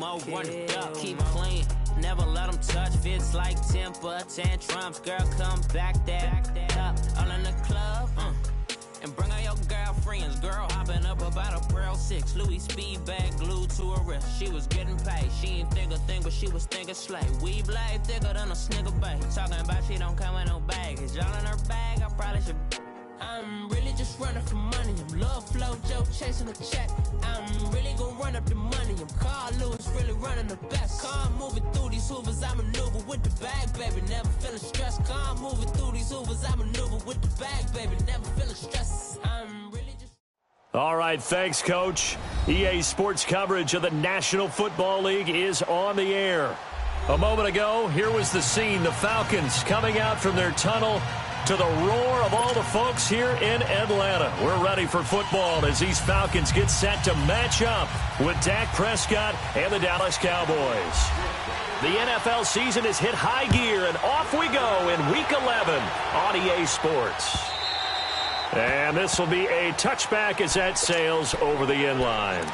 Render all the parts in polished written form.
more run it up, keep clean. Never let them touch, fits like temper tantrums. Girl, come back that up, all in the club, and bring out your girlfriends. Girl hopping up about a Pearl 6 Louis speed bag glued to her wrist. She was getting paid, she ain't think a thing, but she was thinking slay. We blade thicker than a snigger bag. Talking about she don't come with no baggage. Y'all in her bag, I probably should. I'm really just running for money. I'm love flow, Joe chasing a check. I'm really gonna run up the money. I'm Carl Lewis, really running the best. Car moving through these hoovers, I maneuver with the bag, baby. Never feeling stressed. Car moving through these hoovers, I maneuver with the bag, baby. Never feeling stressed. I'm really just. All right, thanks, Coach. EA Sports coverage of the National Football League is on the air. A moment ago, here was the scene. The Falcons coming out from their tunnel to the roar of all the folks here in Atlanta. We're ready for football as these Falcons get set to match up with Dak Prescott and the Dallas Cowboys. The NFL season has hit high gear, and off we go in Week 11 on EA Sports. And this will be a touchback as that sails over the end line.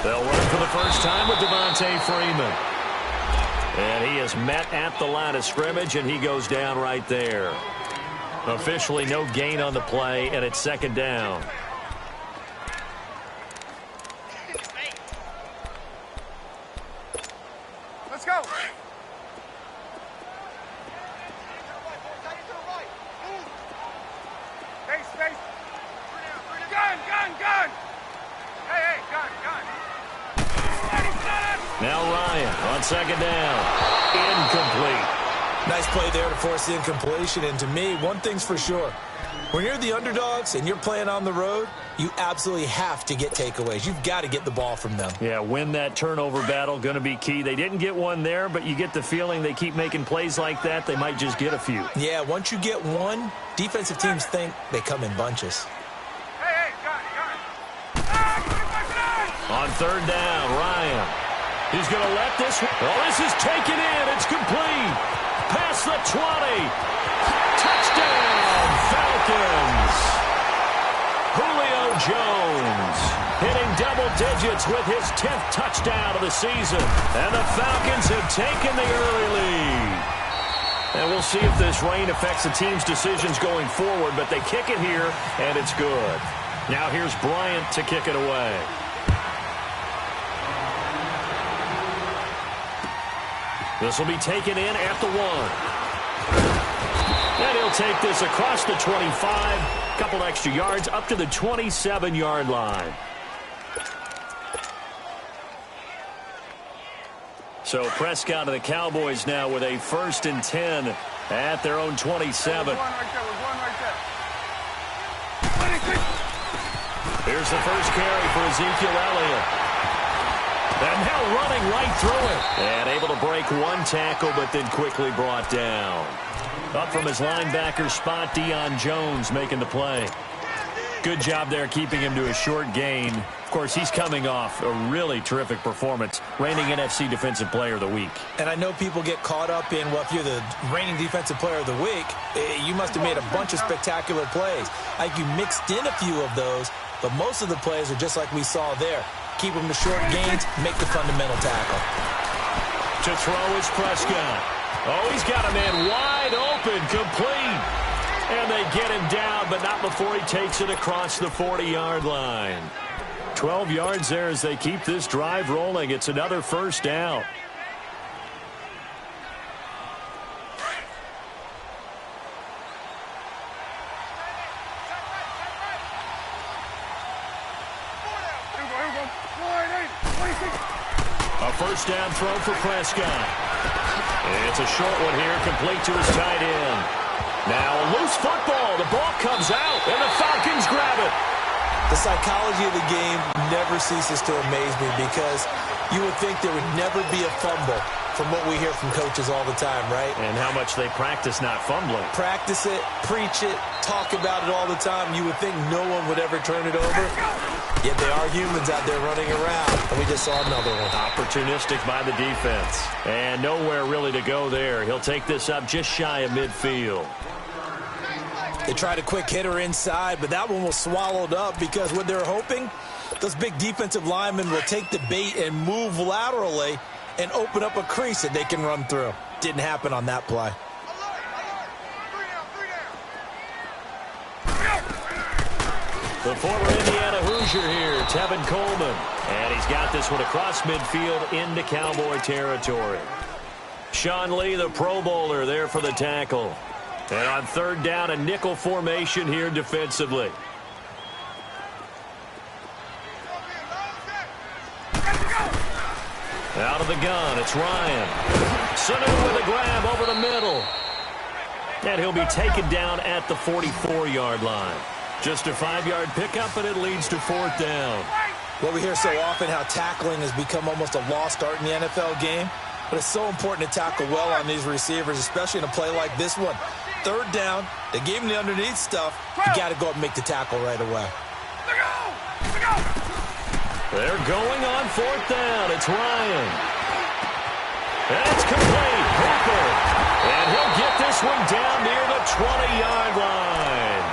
They'll run for the first time with Devontae Freeman. And he is met at the line of scrimmage, and he goes down right there. Officially no gain on the play, and it's second down. Let's go. Space. Gun. Hey, gun. Now Ryan on second down. Incomplete. Nice play there to force the incompletion. And to me, one thing's for sure. When you're the underdogs and you're playing on the road, you absolutely have to get takeaways. You've got to get the ball from them. Yeah, win that turnover battle, going to be key. They didn't get one there, but you get the feeling they keep making plays like that, they might just get a few. Yeah, once you get one, defensive teams think they come in bunches. Hey, gun. On third down, Ryan. He's going to let this one. Oh, this is taken in. It's complete. Past the 20. Touchdown, Falcons. Julio Jones hitting double digits with his 10th touchdown of the season. And the Falcons have taken the early lead. And we'll see if this rain affects the team's decisions going forward, but they kick it here, and it's good. Now here's Bryant to kick it away. This will be taken in at the 1. And he'll take this across the 25. Couple extra yards up to the 27-yard line. So Prescott and the Cowboys now with a 1st and 10 at their own 27. Here's the first carry for Ezekiel Elliott. And now running right through it. And able to break one tackle, but then quickly brought down. Up from his linebacker spot, Deion Jones making the play. Good job there keeping him to a short gain. Of course, he's coming off a really terrific performance, reigning NFC Defensive Player of the Week. And I know people get caught up in, well, if you're the reigning Defensive Player of the Week, you must have made a bunch of spectacular plays. I think you mixed in a few of those, but most of the plays are just like we saw there. Keep them to short gains, make the fundamental tackle. To throw is Prescott. Oh, he's got a man wide open, complete. And they get him down, but not before he takes it across the 40-yard line. 12 yards there as they keep this drive rolling. It's another first down. A first down throw for Prescott. It's a short one here, complete to his tight end. Now a loose football. The ball comes out, and the Falcons grab it. The psychology of the game never ceases to amaze me because you would think there would never be a fumble. from what we hear from coaches all the time, right? And how much they practice not fumbling. Practice it, preach it, talk about it all the time. You would think no one would ever turn it over. Yet they are humans out there running around. And we just saw another one. Opportunistic by the defense. And nowhere really to go there. He'll take this up just shy of midfield. They tried a quick hitter inside, but that one was swallowed up because what they're hoping, those big defensive linemen will take the bait and move laterally and open up a crease that they can run through. Didn't happen on that play. The former Indiana Hoosier here, Tevin Coleman. And he's got this one across midfield into Cowboy territory. Sean Lee, the Pro Bowler, there for the tackle. And on third down, a nickel formation here defensively. Out of the gun, it's Ryan. Sanu with a grab over the middle. And he'll be taken down at the 44-yard line. Just a 5-yard pickup, and it leads to fourth down. Well, we hear so often how tackling has become almost a lost art in the NFL game. But it's so important to tackle well on these receivers, especially in a play like this one. Third down, they gave him the underneath stuff. You got to go up and make the tackle right away. They're going on fourth down. It's Ryan. That's complete. Hooper. And he'll get this one down near the 20-yard line.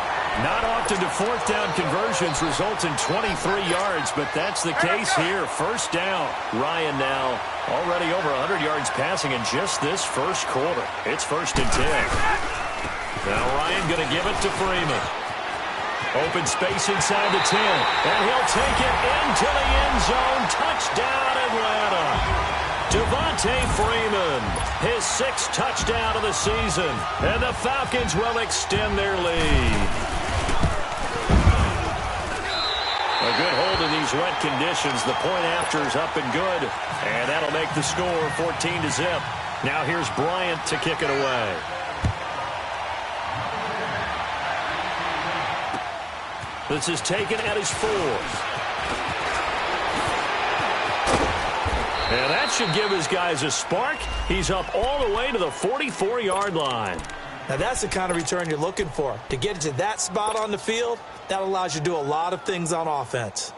Not often do fourth down conversions result in 23 yards, but that's the case here. First down. Ryan now already over 100 yards passing in just this first quarter. It's 1st and 10. Now Ryan going to give it to Freeman. Open space inside the 10. And he'll take it into the end zone. Touchdown, Atlanta. Devontae Freeman, his 6th touchdown of the season. And the Falcons will extend their lead. A good hold in these wet conditions. The point after is up and good. And that'll make the score 14-0. Now here's Bryant to kick it away. This is taken at his 4th. And that should give his guys a spark. He's up all the way to the 44-yard line. Now that's the kind of return you're looking for. To get to that spot on the field, that allows you to do a lot of things on offense.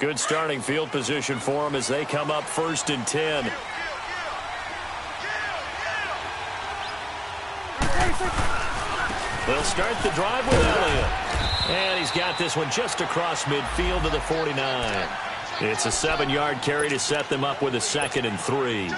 Good starting field position for them as they come up 1st and 10. They'll start the drive with Elliott. And he's got this one just across midfield to the 49. It's a 7-yard carry to set them up with a 2nd and 3.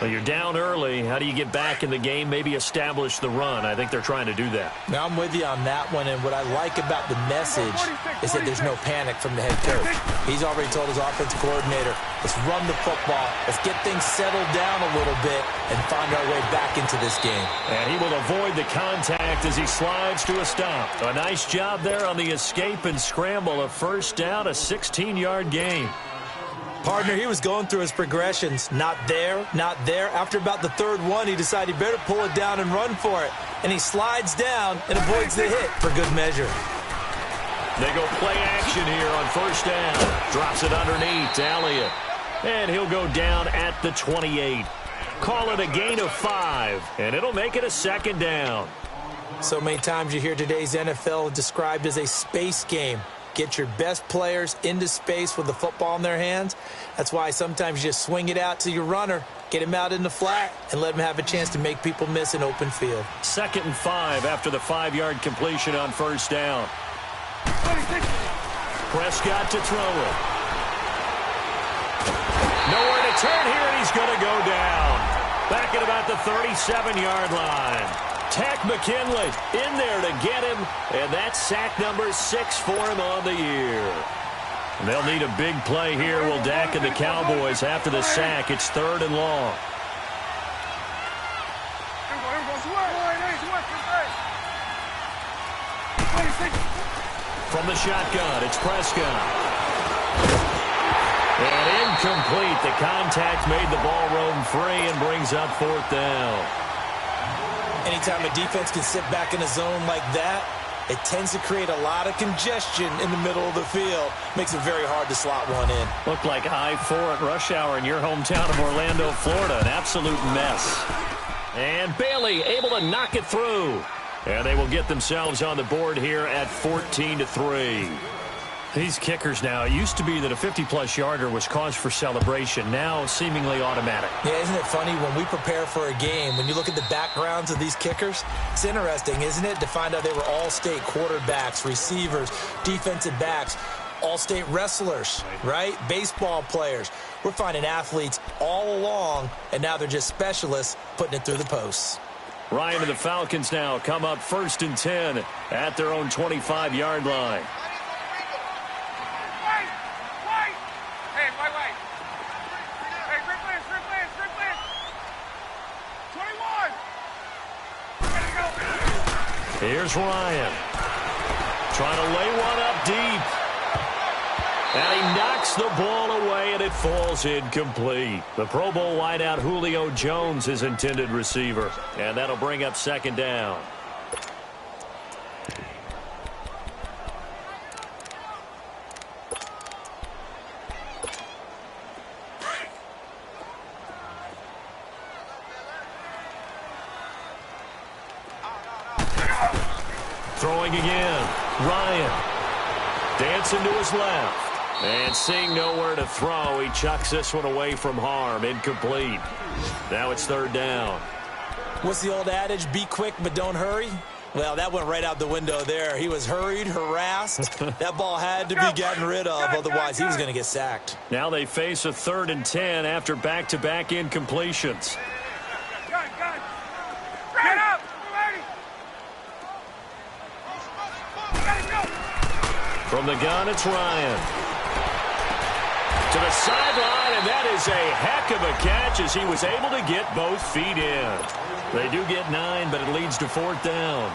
Well, you're down early. How do you get back in the game? Maybe establish the run. I think they're trying to do that. Now, I'm with you on that one, and what I like about the message is that there's no panic from the head coach. He's already told his offensive coordinator, let's run the football, let's get things settled down a little bit, and find our way back into this game. And he will avoid the contact as he slides to a stop. A nice job there on the escape and scramble. A first down, a 16-yard gain. Partner, he was going through his progressions. Not there, not there. After about the 3rd one, he decided he better pull it down and run for it. And he slides down and avoids the hit for good measure. They go play action here on first down. Drops it underneath to Elliott. And he'll go down at the 28. Call it a gain of 5. And it'll make it a 2nd down. So many times you hear today's NFL described as a space game. Get your best players into space with the football in their hands. That's why sometimes you just swing it out to your runner, get him out in the flat, and let him have a chance to make people miss an open field. 2nd and 5 after the 5-yard completion on first down. Prescott to throw it. Nowhere to turn here, and he's going to go down. Back at about the 37-yard line. Tack McKinley in there to get him, and that's sack number 6 for him on the year. And they'll need a big play here. Will Dak and the Cowboys after the sack. It's 3rd and long. From the shotgun, it's Prescott. And incomplete. The contact made the ball roam free and brings up 4th down. Anytime a defense can sit back in a zone like that, it tends to create a lot of congestion in the middle of the field. Makes it very hard to slot one in. Looked like I-4 at rush hour in your hometown of Orlando, Florida. An absolute mess. And Bailey able to knock it through. And they will get themselves on the board here at 14-3. These kickers now, it used to be that a 50-plus yarder was cause for celebration. Now seemingly automatic. Yeah, isn't it funny when we prepare for a game, when you look at the backgrounds of these kickers, it's interesting, isn't it, to find out they were all-state quarterbacks, receivers, defensive backs, all-state wrestlers, right? Baseball players. We're finding athletes all along, and now they're just specialists putting it through the posts. Ryan and the Falcons now come up 1st and 10 at their own 25-yard line. Here's Ryan. Trying to lay one up deep. And he knocks the ball away, and it falls incomplete. The Pro Bowl wideout Julio Jones is intended receiver. And that'll bring up 2nd down. Throwing again. Ryan. Dancing to his left. And seeing nowhere to throw, he chucks this one away from harm. Incomplete. Now it's 3rd down. What's the old adage? Be quick, but don't hurry? Well, that went right out the window there. He was hurried, harassed. That ball had to be gotten rid of, otherwise he was going to get sacked. Now they face a 3rd and 10 after back-to-back incompletions. From the gun, it's Ryan. To the sideline, and that is a heck of a catch as he was able to get both feet in. They do get 9, but it leads to 4th down.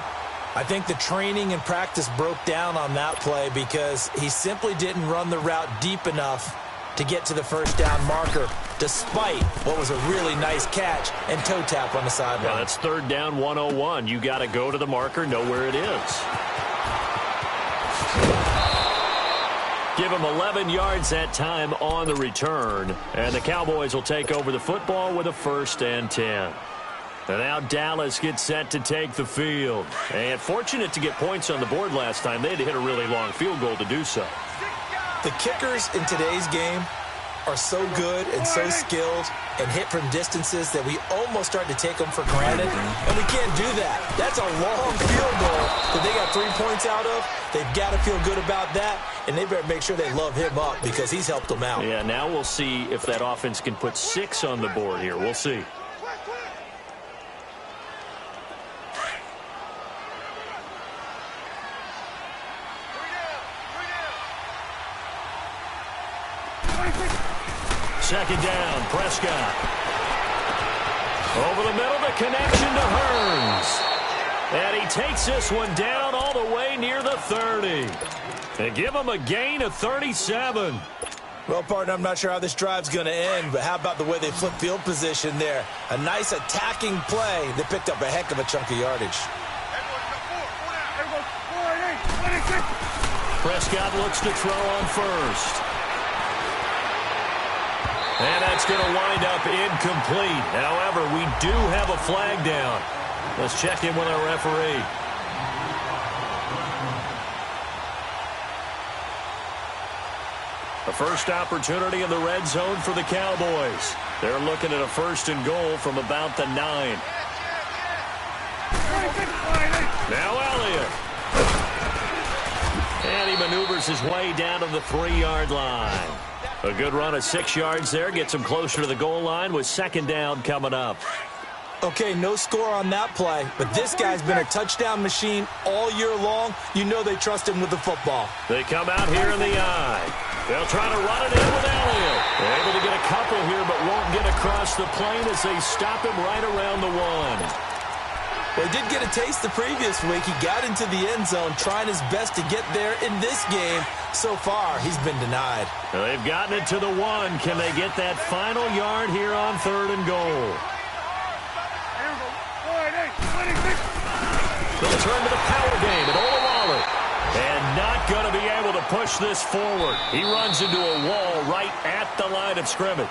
I think the training and practice broke down on that play because he simply didn't run the route deep enough to get to the 1st down marker, despite what was a really nice catch and toe tap on the sideline. Yeah, that's 3rd down 101. You got to go to the marker, know where it is. Give him 11 yards that time on the return. And the Cowboys will take over the football with a 1st and 10. And now Dallas gets set to take the field. And fortunate to get points on the board last time. They had to hit a really long field goal to do so. The kickers in today's game are so good and so skilled and hit from distances that we almost start to take them for granted. And we can't do that. That's a long field goal that they got 3 points out of. They've got to feel good about that, and they better make sure they love him up because he's helped them out. Yeah, now we'll see if that offense can put 6 on the board here. We'll see. Second down, Prescott. Over the middle, the connection to Hearns. And he takes this one down all the way near the 30. And give him a gain of 37. Well, partner, I'm not sure how this drive's going to end, but how about the way they flip field position there? A nice attacking play that picked up a heck of a chunk of yardage. Prescott looks to throw on 1st. And that's going to wind up incomplete. However, we do have a flag down. Let's check in with our referee. The first opportunity in the red zone for the Cowboys. They're looking at a 1st and goal from about the 9. Now Elliott. And he maneuvers his way down to the 3-yard line. A good run of 6 yards there. Gets him closer to the goal line with 2nd down coming up. Okay, no score on that play, but this guy's been a touchdown machine all year long. You know they trust him with the football. They come out here in the eye. They'll try to run it in with Elliott. They're able to get a couple here, but won't get across the plane as they stop him right around the 1. Well, he did get a taste the previous week. He got into the end zone trying his best to get there in this game. So far, he's been denied. Well, they've gotten it to the 1. Can they get that final yard here on 3rd and goal? They'll turn to the power game, and Olawale going to be able to push this forward. He runs into a wall right at the line of scrimmage.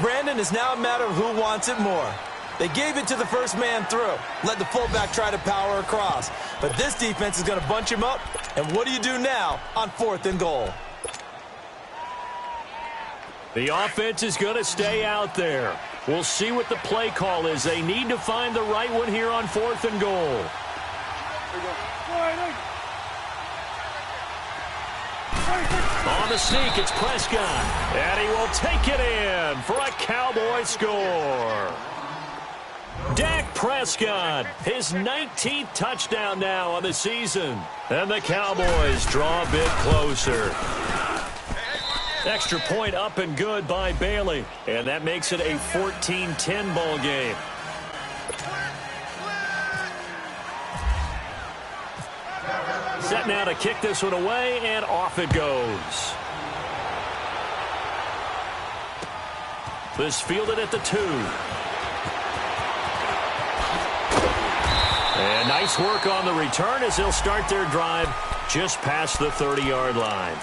Brandon, it's now a matter of who wants it more. They gave it to the first man through. Let the fullback try to power across. But this defense is going to bunch him up. And what do you do now on 4th and goal? The offense is going to stay out there. We'll see what the play call is. They need to find the right one here on 4th and goal. On the sneak, it's Prescott. And he will take it in for a Cowboy score. Dak Prescott, his 19th touchdown now on the season. And the Cowboys draw a bit closer. Extra point up and good by Bailey. And that makes it a 14-10 ball game. Set now to kick this one away, and off it goes. This fielded at the 2. And nice work on the return as they'll start their drive just past the 30-yard line.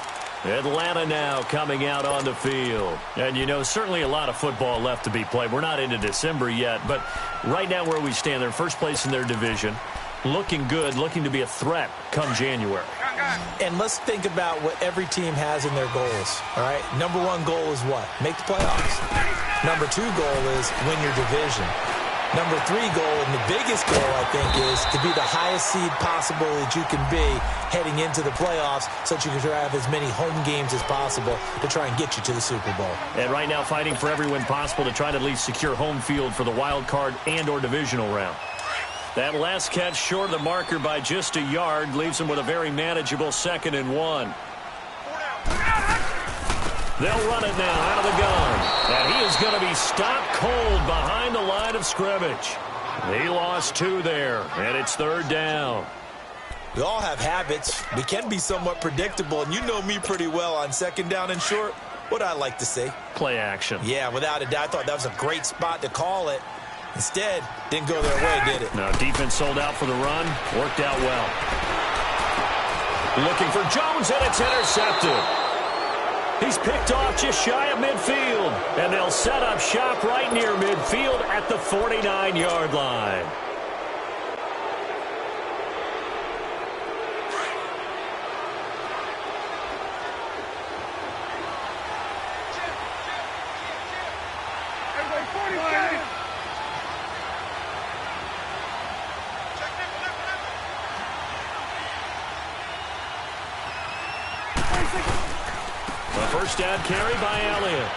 Atlanta now coming out on the field. And, you know, certainly a lot of football left to be played. We're not into December yet, but right now where we stand, they're first place in their division. Looking good, looking to be a threat come January. And let's think about what every team has in their goals, all right? Number 1 goal is what? Make the playoffs. Number 2 goal is win your division. Number 3 goal, and the biggest goal, I think, is to be the highest seed possible that you can be heading into the playoffs so that you can have as many home games as possible to try and get you to the Super Bowl. And right now fighting for every win possible to try to at least secure home field for the wild card and or divisional round. That last catch short of the marker by just a yard leaves them with a very manageable 2nd and 1. They'll run it now out of the gun. And he is going to be stopped cold behind the line of scrimmage. He lost 2 there, and it's 3rd down. We all have habits. We can be somewhat predictable, and you know me pretty well on 2nd down and short. What I like to say? Play action. Yeah, without a doubt. I thought that was a great spot to call it. Instead, didn't go their way, did it? No, defense sold out for the run. Worked out well. Looking for Jones, and it's intercepted. He's picked off just shy of midfield. And they'll set up shop right near midfield at the 49-yard line. First down carry by Elliott.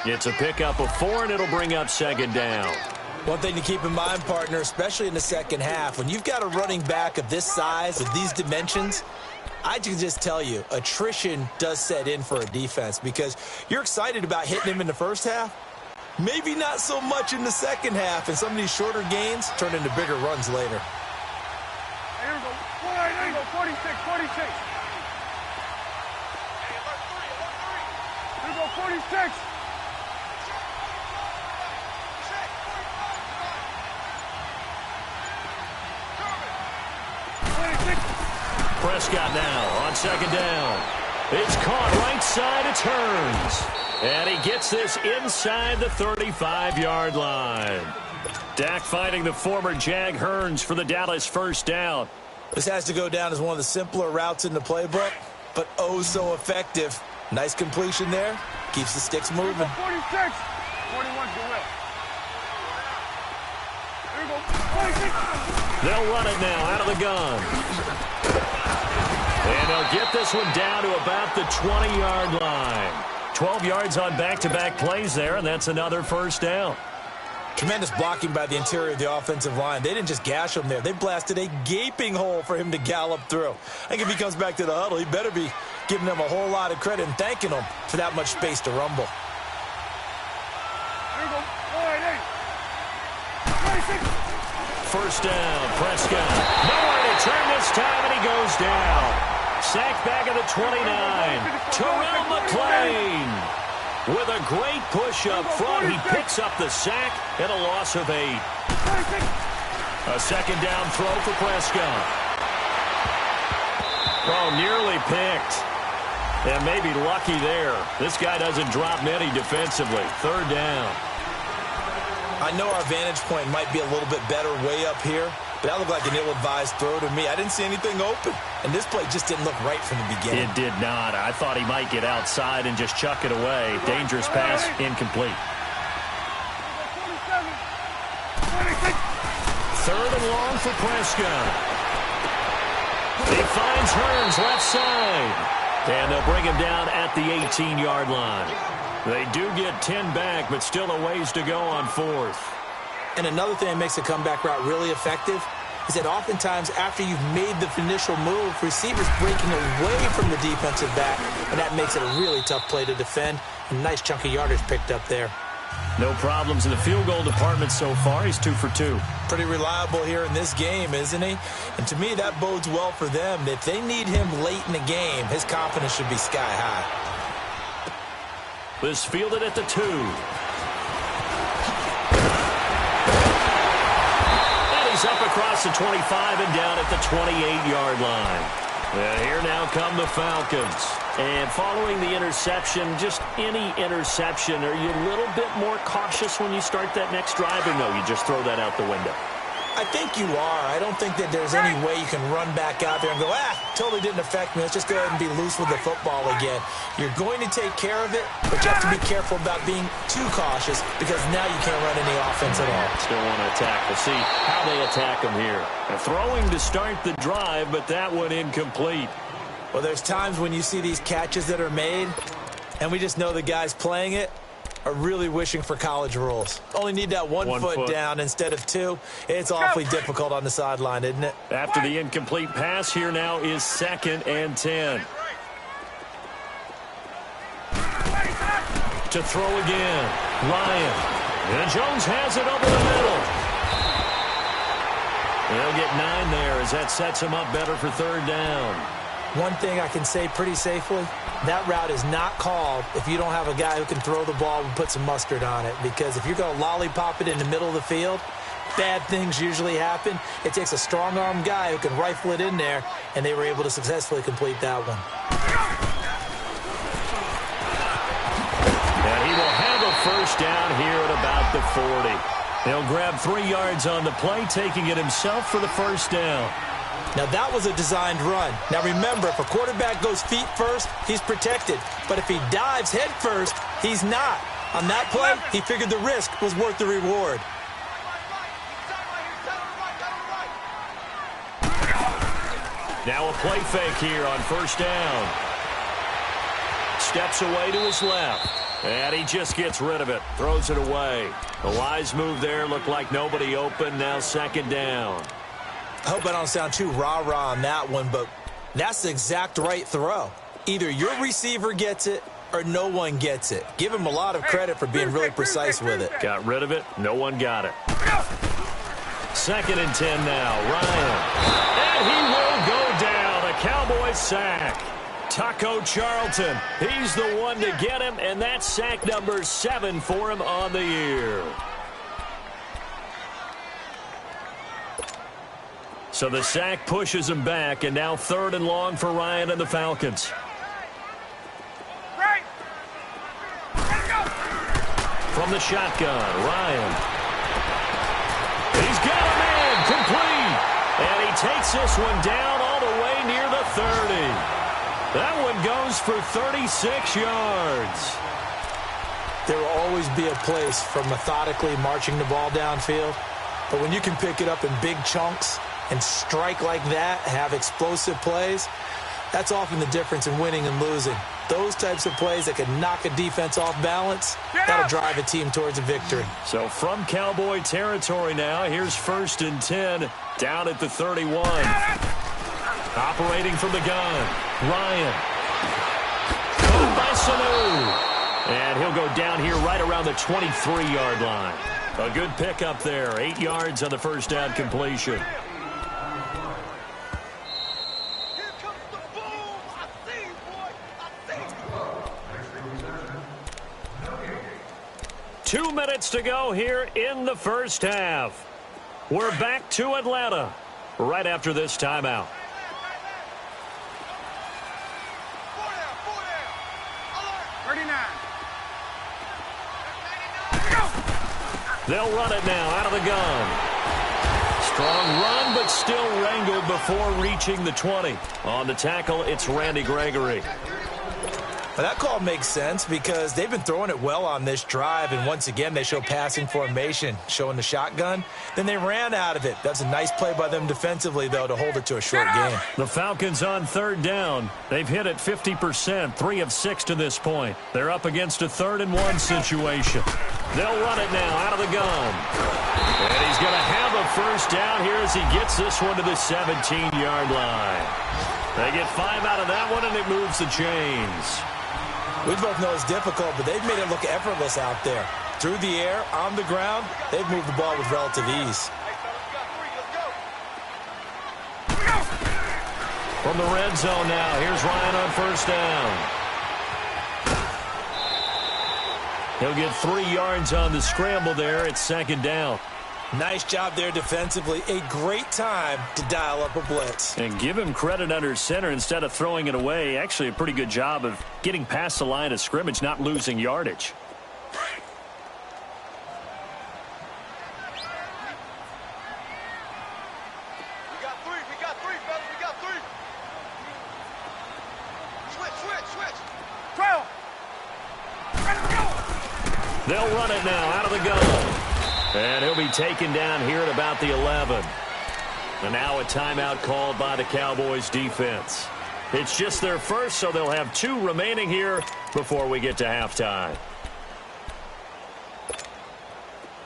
It's a pickup of 4, and it'll bring up 2nd down. One thing to keep in mind, partner, especially in the second half, when you've got a running back of this size, of these dimensions, I can just tell you, attrition does set in for a defense because you're excited about hitting him in the first half. Maybe not so much in the second half, and some of these shorter gains turn into bigger runs later. Here we go. 46, 46. Here we go, 46. Prescott now on 2nd down. It's caught right side, it turns. And he gets this inside the 35-yard line. Dak finding the former Jag Hearns for the Dallas first down. This has to go down as one of the simpler routes in the playbook, but oh so effective. Nice completion there. Keeps the sticks moving. 46. 41's the whip. Here we go. 46. They'll run it now out of the gun. And they'll get this one down to about the 20-yard line. 12 yards on back-to-back plays there, and that's another first down. Tremendous blocking by the interior of the offensive line. They didn't just gash him there. They blasted a gaping hole for him to gallop through. I think if he comes back to the huddle, he better be giving them a whole lot of credit and thanking them for that much space to rumble. Here we go. 46. First down, Prescott. Nowhere to turn this time, and he goes down. Sacked back at the 29. Terrell McClain with a great push up front. He picks up the sack and a loss of 8. A second down throw for Prescott. Oh, nearly picked. And maybe lucky there. This guy doesn't drop many defensively. Third down. I know our vantage point might be a little bit better way up here, but that looked like an ill-advised throw to me. I didn't see anything open, and this play just didn't look right from the beginning. It did not. I thought he might get outside and just chuck it away. Dangerous pass, incomplete. Third and long for Prescott. He finds Hearns left side. And they'll bring him down at the 18-yard line. They do get 10 back, but still a ways to go on fourth. And another thing that makes the comeback route really effective is that oftentimes after you've made the initial move, receivers breaking away from the defensive back, and that makes it a really tough play to defend. A nice chunk of yardage picked up there. No problems in the field goal department so far. He's 2 for 2. Pretty reliable here in this game, isn't he? And to me, that bodes well for them. If they need him late in the game, his confidence should be sky high. This fielded at the 2. And he's up across the 25 and down at the 28-yard line. And here now come the Falcons. And following the interception, just any interception, are you a little bit more cautious when you start that next drive, or no, you just throw that out the window? I think you are. I don't think that there's any way you can run back out there and go, totally didn't affect me. Let's just go ahead and be loose with the football again. You're going to take care of it, but you have to be careful about being too cautious because now you can't run any offense at all. Still want to attack. We'll see how they attack them here. They're throwing to start the drive, but that one incomplete. Well, there's times when you see these catches that are made, and we just know the guys playing it are really wishing for college rules. Only need that one foot down instead of 2. It's awfully difficult on the sideline, isn't it? After the incomplete pass, here now is 2nd and 10. To throw again, Ryan. And Jones has it over the middle. They'll get 9 there as that sets him up better for third down. One thing I can say pretty safely, that route is not called if you don't have a guy who can throw the ball and put some mustard on it. Because if you're going to lollipop it in the middle of the field, bad things usually happen. It takes a strong-arm guy who can rifle it in there, and they were able to successfully complete that one. And he will have a first down here at about the 40. He'll grab 3 yards on the play, taking it himself for the first down. Now, that was a designed run. Now, remember, if a quarterback goes feet first, he's protected. But if he dives head first, he's not. On that play, he figured the risk was worth the reward. Now a play fake here on first down. Steps away to his left. And he just gets rid of it. Throws it away. The wise move there. Looked like nobody open. Now 2nd down. I hope I don't sound too rah-rah on that one, but that's the exact right throw. Either your receiver gets it or no one gets it. Give him a lot of credit for being really precise with it. Got rid of it. No one got it. 2nd and 10 now. Ryan. And he will go down. A Cowboys sack. Taco Charlton. He's the one to get him, and that's sack number 7 for him on the year. So the sack pushes him back, and now 3rd and long for Ryan and the Falcons. Right. From the shotgun, Ryan. He's got a man, complete. And he takes this one down all the way near the 30. That one goes for 36 yards. There will always be a place for methodically marching the ball downfield. But when you can pick it up in big chunks and strike like that, have explosive plays, that's often the difference in winning and losing. Those types of plays that can knock a defense off balance, that'll drive a team towards a victory. So from Cowboy territory now, here's 1st and 10 down at the 31. Operating from the gun, Ryan. Caught by Sanu. And he'll go down here right around the 23-yard line. A good pickup there. 8 yards on the first down completion. 2 minutes to go here in the first half. We're back to Atlanta right after this timeout. They'll run it now out of the gun. Strong run, but still wrangled before reaching the 20. On the tackle, it's Randy Gregory. Well, that call makes sense because they've been throwing it well on this drive, and once again they show passing formation, showing the shotgun. Then they ran out of it. That's a nice play by them defensively, though, to hold it to a short game. The Falcons on third down. They've hit it 50%, 3 of 6 to this point. They're up against a 3rd-and-1 situation. They'll run it now out of the gun. And he's going to have a first down here as he gets this one to the 17-yard line. They get 5 out of that one, and it moves the chains. We both know it's difficult, but they've made it look effortless out there. Through the air, on the ground, they've moved the ball with relative ease. From the red zone now, here's Ryan on first down. He'll get 3 yards on the scramble there. It's 2nd down. Nice job there defensively. A great time to dial up a blitz. And give him credit under center instead of throwing it away. Actually, a pretty good job of getting past the line of scrimmage, not losing yardage. We got three, fellas. We got 3. Switch. Trail. They'll run it now out of the gun. And he'll be taken down here at about the 11. And now a timeout called by the Cowboys defense. It's just their first, so they'll have 2 remaining here before we get to halftime.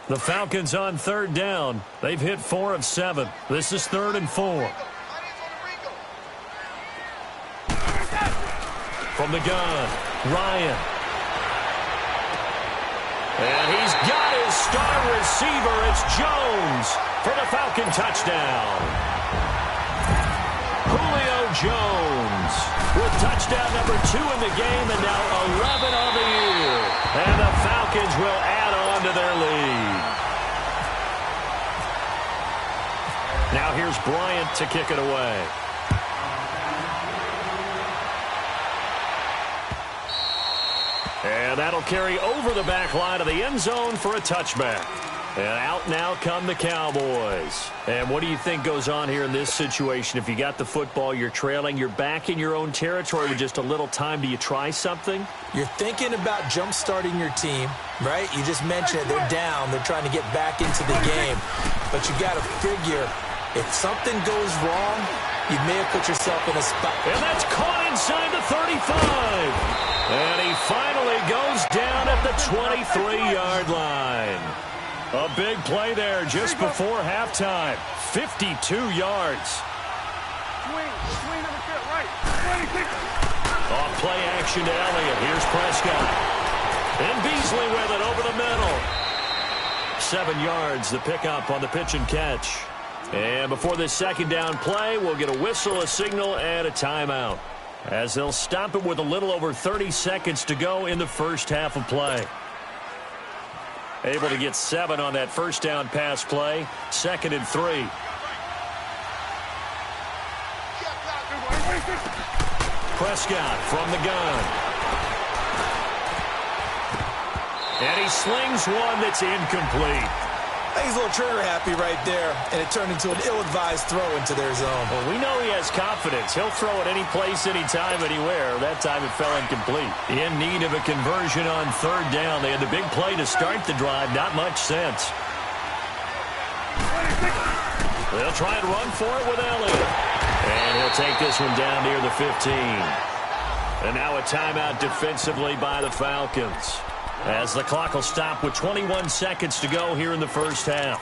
The Falcons on 3rd down. They've hit 4 of 7. This is 3rd and 4. From the gun, Ryan. And he's got his star receiver. It's Jones for the Falcon touchdown. Julio Jones with touchdown number 2 in the game and now 11 on the year. And the Falcons will add on to their lead. Now here's Bryant to kick it away. And that'll carry over the back line of the end zone for a touchback. And out now come the Cowboys. And what do you think goes on here in this situation? If you got the football, you're trailing, you're back in your own territory with just a little time. Do you try something? You're thinking about jump-starting your team, right? You just mentioned it. They're down. They're trying to get back into the game. But you got to figure, if something goes wrong, you may have put yourself in a spot. And that's caught inside the 35. And he finally goes down at the 23-yard line. A big play there just before halftime. 52 yards. Swing number 2, right. 26. Off play action to Elliott. Here's Prescott. And Beasley with it over the middle. 7 yards, the pickup on the pitch and catch. And before this 2nd down play, we'll get a whistle, a signal, and a timeout, as they'll stop it with a little over 30 seconds to go in the first half of play. Able to get 7 on that first down pass play. 2nd and 3. Prescott from the gun. And he slings one that's incomplete. I think he's a little trigger happy right there, and it turned into an ill-advised throw into their zone. Well, we know he has confidence. He'll throw it any place, anytime, anywhere. That time it fell incomplete. In need of a conversion on 3rd down. They had the big play to start the drive. Not much sense. They'll try and run for it with Elliott. And he'll take this one down near the 15. And now a timeout defensively by the Falcons, as the clock will stop with 21 seconds to go here in the first half.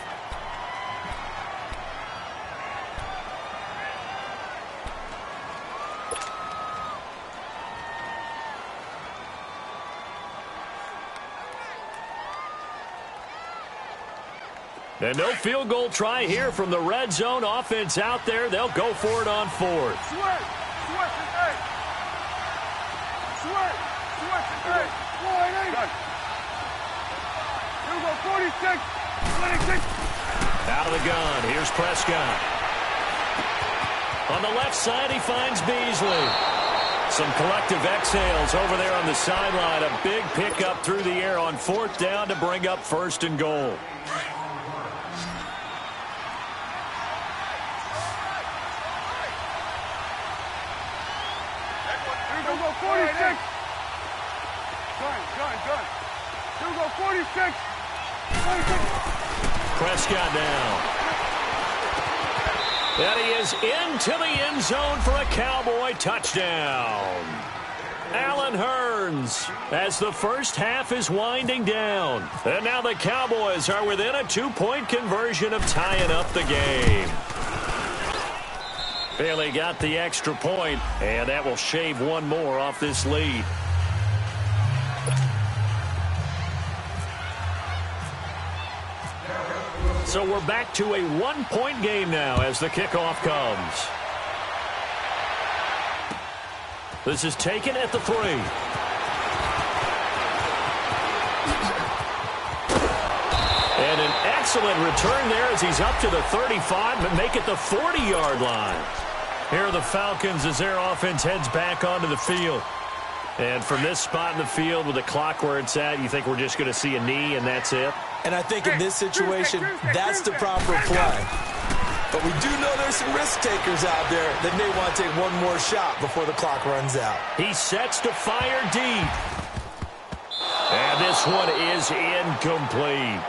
And no field goal try here from the red zone. Offense out there. They'll go for it on 4th. Here we go, 46. Out of the gun. Here's Prescott. On the left side, he finds Beasley. Some collective exhales over there on the sideline. A big pickup through the air on 4th down to bring up 1st and goal. Go 46. Gun. Go 46. 46. Prescott down. And he is into the end zone for a Cowboy touchdown. Allen Hurns as the first half is winding down. And now the Cowboys are within a 2-point conversion of tying up the game. Bailey got the extra point, and that will shave one more off this lead. So we're back to a 1-point game now as the kickoff comes. This is taken at the 3. And an excellent return there as he's up to the 35, but make it the 40-yard line. Here are the Falcons as their offense heads back onto the field. And from this spot in the field with the clock where it's at, you think we're just going to see a knee and that's it? And I think in this situation, that's the proper play. But we do know there's some risk takers out there that may want to take one more shot before the clock runs out. He sets to fire deep. And this one is incomplete.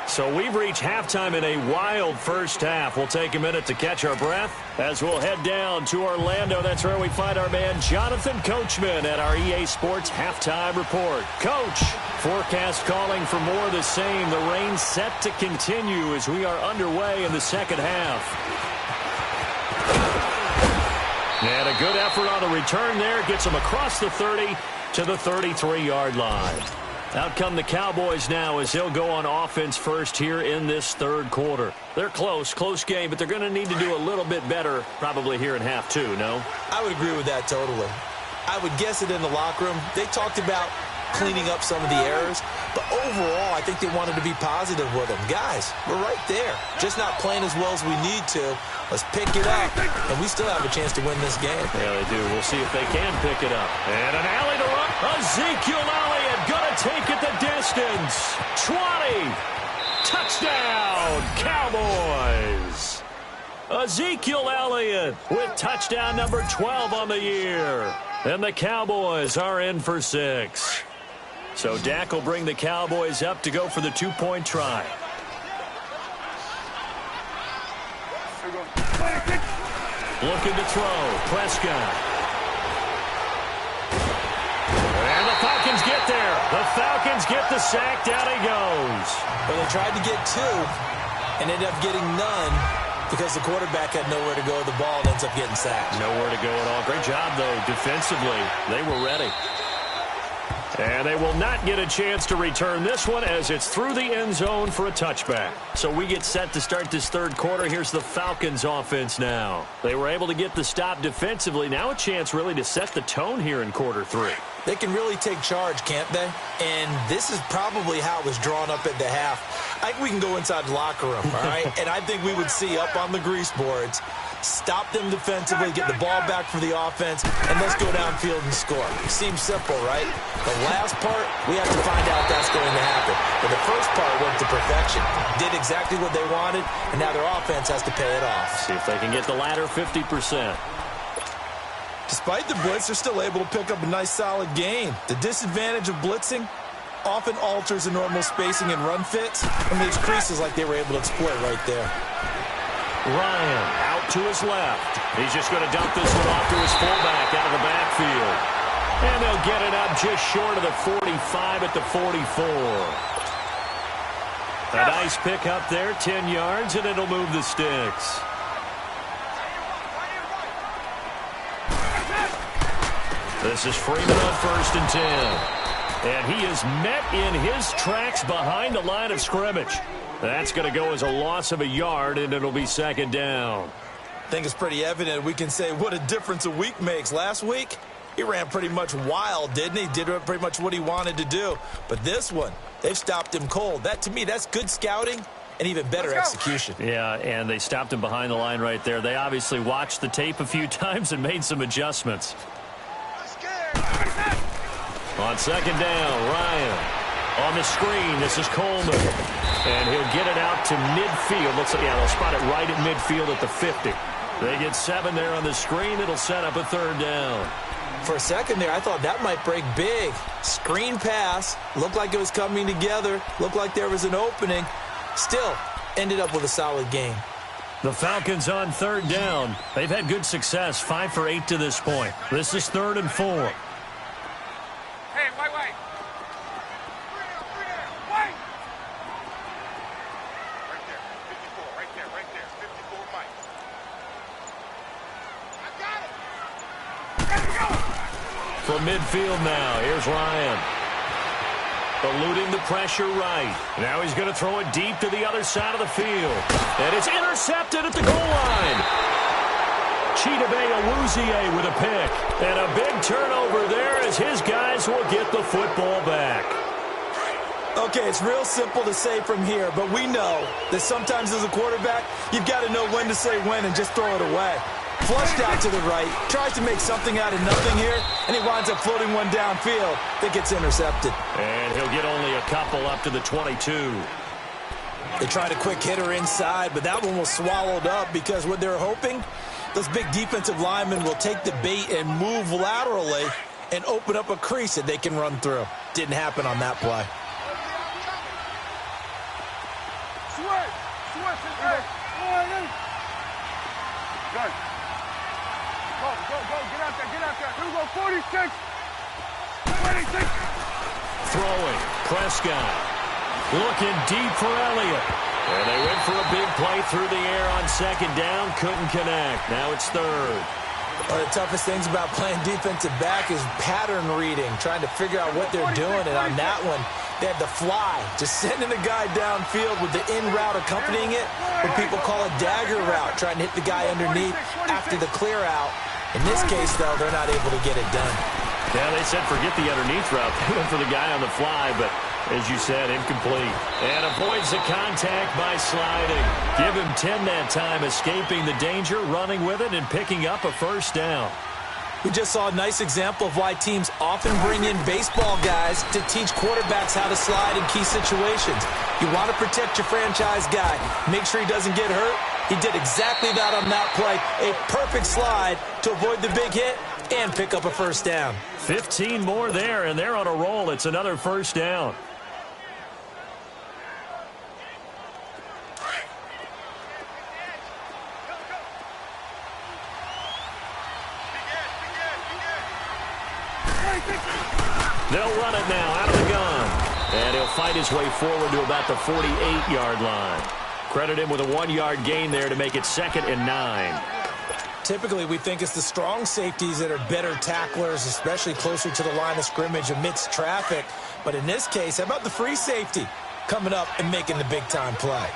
So we've reached halftime in a wild first half. We'll take a minute to catch our breath as we'll head down to Orlando. That's where we find our man Jonathan Coachman at our EA Sports Halftime Report. Coach, forecast calling for more of the same. The rain set to continue as we are underway in the second half. And a good effort on the return there. Gets him across the 30 to the 33-yard line. Out come the Cowboys now as they'll go on offense first here in this third quarter. They're close game, but they're going to need to do a little bit better probably here in half 2, no? I would agree with that totally. I would guess it in the locker room. They talked about cleaning up some of the errors, but overall I think they wanted to be positive with them. Guys, we're right there. Just not playing as well as we need to. Let's pick it up, and we still have a chance to win this game. Yeah, they do. We'll see if they can pick it up. And an alley to run. Ezekiel Elliott going to take it the distance. 20. Touchdown, Cowboys. Ezekiel Elliott with touchdown number 12 on the year. And the Cowboys are in for 6. So Dak will bring the Cowboys up to go for the 2-point try. Looking to throw. Prescott. And the Falcons get there. The Falcons get the sack. Down he goes. Well, they tried to get 2 and ended up getting none because the quarterback had nowhere to go with the ball and ends up getting sacked. Nowhere to go at all. Great job, though, defensively. They were ready. And they will not get a chance to return this one as it's through the end zone for a touchback. So we get set to start this third quarter. Here's the Falcons offense now. They were able to get the stop defensively. Now a chance really to set the tone here in quarter 3. They can really take charge, can't they? And this is probably how it was drawn up at the half. I think we can go inside the locker room, all right? And I think we would see up on the grease boards, stop them defensively, get the ball back for the offense, and let's go downfield and score. Seems simple, right? The last part, we have to find out if that's going to happen. But the first part worked to perfection. Did exactly what they wanted, and now their offense has to pay it off. See if they can get the latter 50%. Despite the blitz, they're still able to pick up a nice, solid gain. The disadvantage of blitzing often alters the normal spacing and run fits and makes creases like they were able to exploit right there. Ryan out to his left. He's just going to dump this one off to his fullback out of the backfield. And they'll get it up just short of the 45 at the 44. A nice pick up there, 10 yards, and it'll move the sticks. This is Freeman on 1st and 10. And he is met in his tracks behind the line of scrimmage. That's going to go as a loss of a yard, and it'll be 2nd down. I think it's pretty evident. We can say what a difference a week makes. Last week, he ran pretty much wild, didn't he? Did pretty much what he wanted to do. But this one, they've stopped him cold. That, to me, that's good scouting and even better execution. Yeah, and they stopped him behind the line right there. They obviously watched the tape a few times and made some adjustments. On second down, Ryan. On the screen, this is Coleman. And he'll get it out to midfield. Looks like, yeah, they'll spot it right at midfield at the 50. They get 7 there on the screen. It'll set up a third down. For a second there, I thought that might break big. Screen pass. Looked like it was coming together. Looked like there was an opening. Still, ended up with a solid game. The Falcons on third down. They've had good success, 5 for 8 to this point. This is 3rd and 4. Hey, wait. Wait. Right there, 54, Mike. I got it. From midfield now, here's Ryan. Eluding the pressure right. Now he's going to throw it deep to the other side of the field. And it's intercepted at the goal line. Chidobe Awuzie with a pick. And a big turnover there as his guys will get the football back. Okay, it's real simple to say from here, but we know that sometimes as a quarterback, you've got to know when to say when and just throw it away. Flushed out to the right, tries to make something out of nothing here, and he winds up floating one downfield that gets intercepted. And he'll get only a couple up to the 22. They tried a quick hitter inside, but that one was swallowed up because what they're hoping, those big defensive linemen will take the bait and move laterally and open up a crease that they can run through. Didn't happen on that play. Switch. Good. Go, get out there. Here we go, 46. 26. Throwing, Prescott. Looking deep for Elliott. And they went for a big play through the air on second down. Couldn't connect. Now it's third. One of the toughest things about playing defensive back is pattern reading, trying to figure out what they're doing. And on that one, they had the fly, just sending a guy downfield with the in route accompanying it, what people call a dagger route, trying to hit the guy underneath after the clear out. In this case, though, they're not able to get it done. Yeah, they said forget the underneath route. They went for the guy on the fly, but as you said, incomplete. And avoids the contact by sliding. Give him 10 that time, escaping the danger, running with it, and picking up a first down. We just saw a nice example of why teams often bring in baseball guys to teach quarterbacks how to slide in key situations. You want to protect your franchise guy. Make sure he doesn't get hurt. He did exactly that on that play. A perfect slide to avoid the big hit and pick up a first down. 15 more there, and they're on a roll. It's another first down. They'll run it now out of the gun. And he'll fight his way forward to about the 48-yard line. Credit him with a 1-yard gain there to make it 2nd and 9. Typically, we think it's the strong safeties that are better tacklers, especially closer to the line of scrimmage amidst traffic. But in this case, how about the free safety coming up and making the big-time play?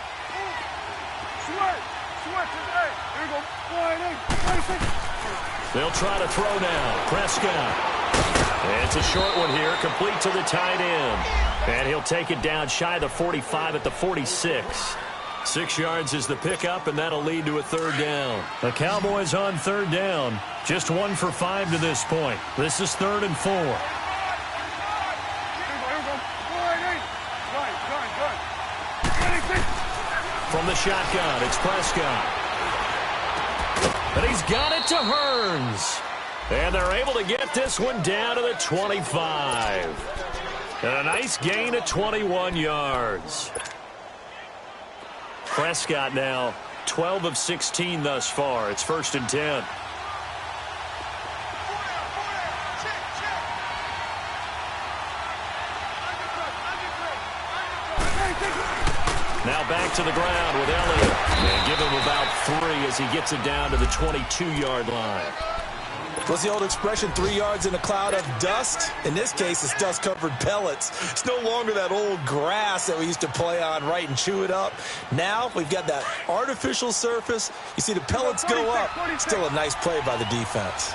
They'll try to throw now. Prescott. And it's a short one here, complete to the tight end. And he'll take it down shy of the 45 at the 46. 6 yards is the pickup, and that'll lead to a third down. The Cowboys on third down. Just 1 for 5 to this point. This is 3rd and 4. From the shotgun, it's Prescott. And he's got it to Hearns. And they're able to get this one down to the 25. And a nice gain of 21 yards. Prescott now 12 of 16 thus far. It's 1st and 10. Now back to the ground with Elliott. And give him about 3 as he gets it down to the 22-yard line. What's the old expression, 3 yards in a cloud of dust? In this case, it's dust-covered pellets. It's no longer that old grass that we used to play on, right, and chew it up. Now we've got that artificial surface. You see the pellets go up. Still a nice play by the defense.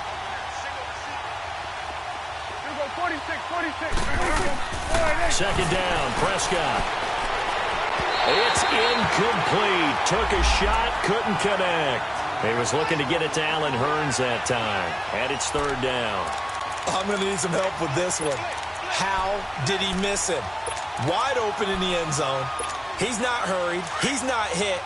2nd down, Prescott. It's incomplete. Took a shot, couldn't connect. He was looking to get it to Hearns that time. And it's 3rd down. I'm going to need some help with this one. How did he miss him? Wide open in the end zone. He's not hurried. He's not hit.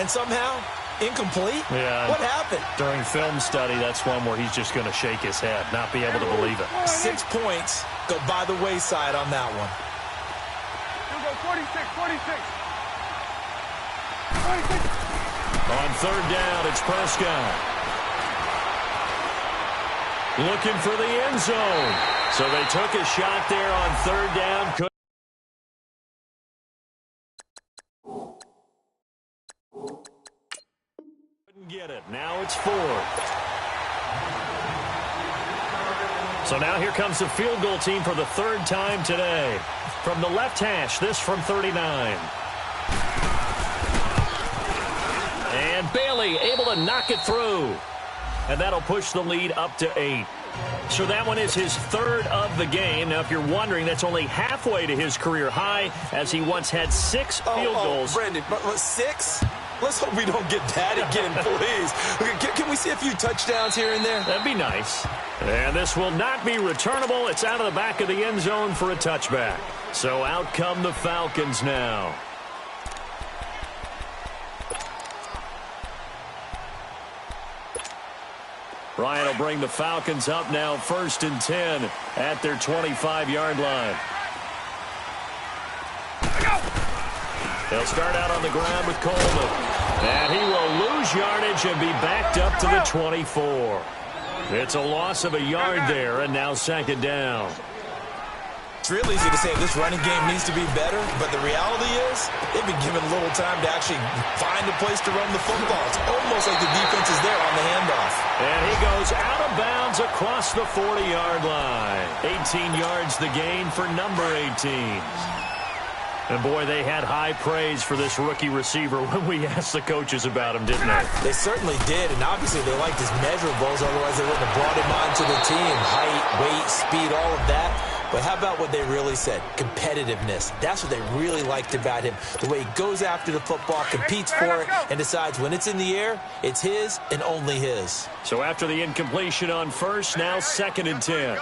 And somehow, incomplete? Yeah. What happened? During film study, that's one where he's just going to shake his head, not be able to believe it. 6 points go by the wayside on that one. You go 46. On third down, it's Prescott. Looking for the end zone. So they took a shot there on third down. Couldn't get it. Now it's fourth. So now here comes the field goal team for the third time today. From the left hash, this from 39. And Bailey able to knock it through. And that'll push the lead up to 8. So that one is his third of the game. Now, if you're wondering, that's only halfway to his career high, as he once had 6 field goals. Brandon, but 6? Let's hope we don't get that again, please. Can we see a few touchdowns here and there? That'd be nice. And this will not be returnable. It's out of the back of the end zone for a touchback. So out come the Falcons now. Ryan will bring the Falcons up now, 1st and 10 at their 25-yard line. They'll start out on the ground with Coleman. And he will lose yardage and be backed up to the 24. It's a loss of a yard there, and now 2nd down. It's real easy to say this running game needs to be better, but the reality is they've been given little time to actually find a place to run the football. It's almost like the defense is there on the handoff. And he goes out of bounds across the 40-yard line. 18 yards the gain for number 18. And, boy, they had high praise for this rookie receiver when we asked the coaches about him, didn't they? They certainly did, and obviously they liked his measurables, otherwise they wouldn't have brought him onto the team. Height, weight, speed, all of that. But how about what they really said? Competitiveness. That's what they really liked about him. The way he goes after the football, competes for it, and decides when it's in the air, it's his and only his. So after the incompletion on first, now 2nd and 10.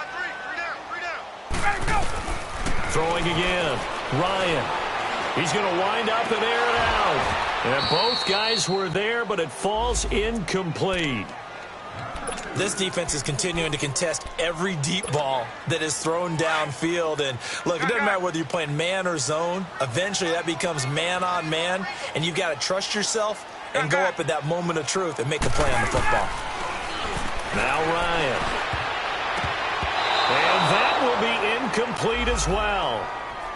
Throwing again. Ryan. He's going to wind up and air it out. And both guys were there, but it falls incomplete. This defense is continuing to contest every deep ball that is thrown downfield. And, look, it doesn't matter whether you're playing man or zone. Eventually that becomes man on man, and you've got to trust yourself and go up at that moment of truth and make a play on the football. Now Ryan. And that will be incomplete as well.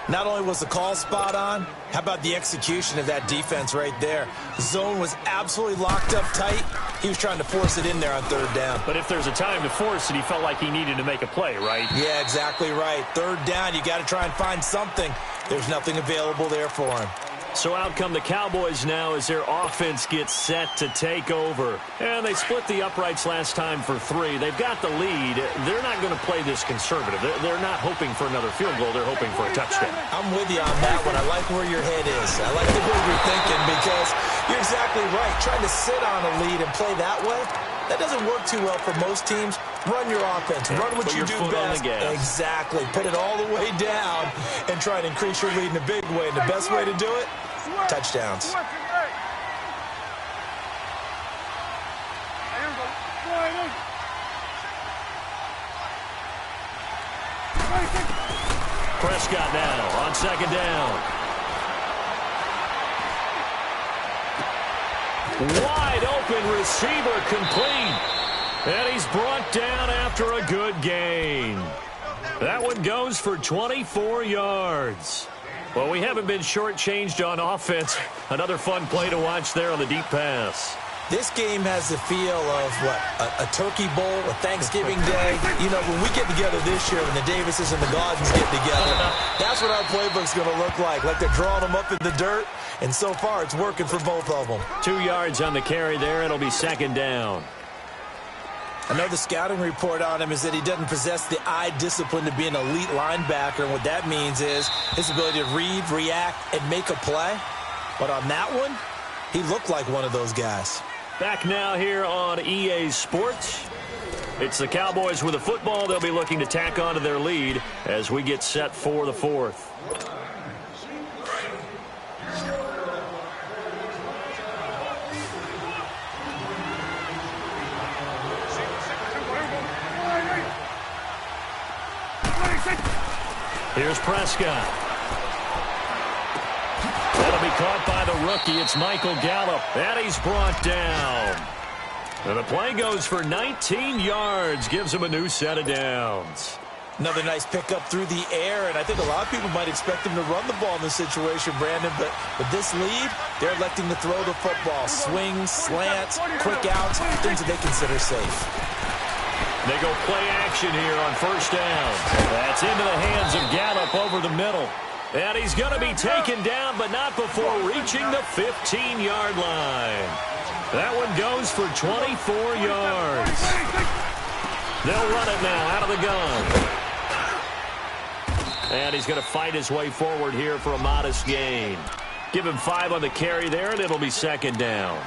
Not only was the call spot on, how about the execution of that defense right there? The zone was absolutely locked up tight. He was trying to force it in there on 3rd down. But if there's a time to force it, he felt like he needed to make a play, right? Yeah, exactly right. 3rd down, you got to try and find something. There's nothing available there for him. So out come the Cowboys now as their offense gets set to take over. And they split the uprights last time for 3. They've got the lead. They're not going to play this conservative. They're not hoping for another field goal. They're hoping for a touchdown. I'm with you on that one. I like where your head is. I like the way you're thinking because you're exactly right. Trying to sit on a lead and play that way, that doesn't work too well for most teams. Run your offense. Run what you do best. Exactly. Put it all the way down and try and increase your lead in a big way. And the best way to do it, touchdowns. Prescott now on 2nd down. Wide open receiver complete. And he's brought down after a good gain. That one goes for 24 yards. Well, we haven't been shortchanged on offense. Another fun play to watch there on the deep pass. This game has the feel of, what, a turkey bowl, a Thanksgiving day. You know, when we get together this year, when the Davises and the Gaudens get together, that's what our playbook's going to look like. Like they're drawing them up in the dirt, and so far it's working for both of them. 2 yards on the carry there. It'll be 2nd down. I know the scouting report on him is that he doesn't possess the eye discipline to be an elite linebacker, and what that means is his ability to read, react, and make a play. But on that one, he looked like one of those guys. Back now here on EA Sports. It's the Cowboys with the football. They'll be looking to tack on to their lead as we get set for the fourth. Here's Prescott. That'll be caught by the rookie. It's Michael Gallup. And he's brought down. And the play goes for 19 yards. Gives him a new set of downs. Another nice pickup through the air, and I think a lot of people might expect him to run the ball in this situation, Brandon, but with this lead, they're electing to throw the football. Swings, slants, quick outs, things that they consider safe. They go play action here on first down. That's into the hands of Gallup over the middle. And he's going to be taken down, but not before reaching the 15-yard line. That one goes for 24 yards. They'll run it now out of the gun. And he's going to fight his way forward here for a modest gain. Give him 5 on the carry there, and it'll be second down.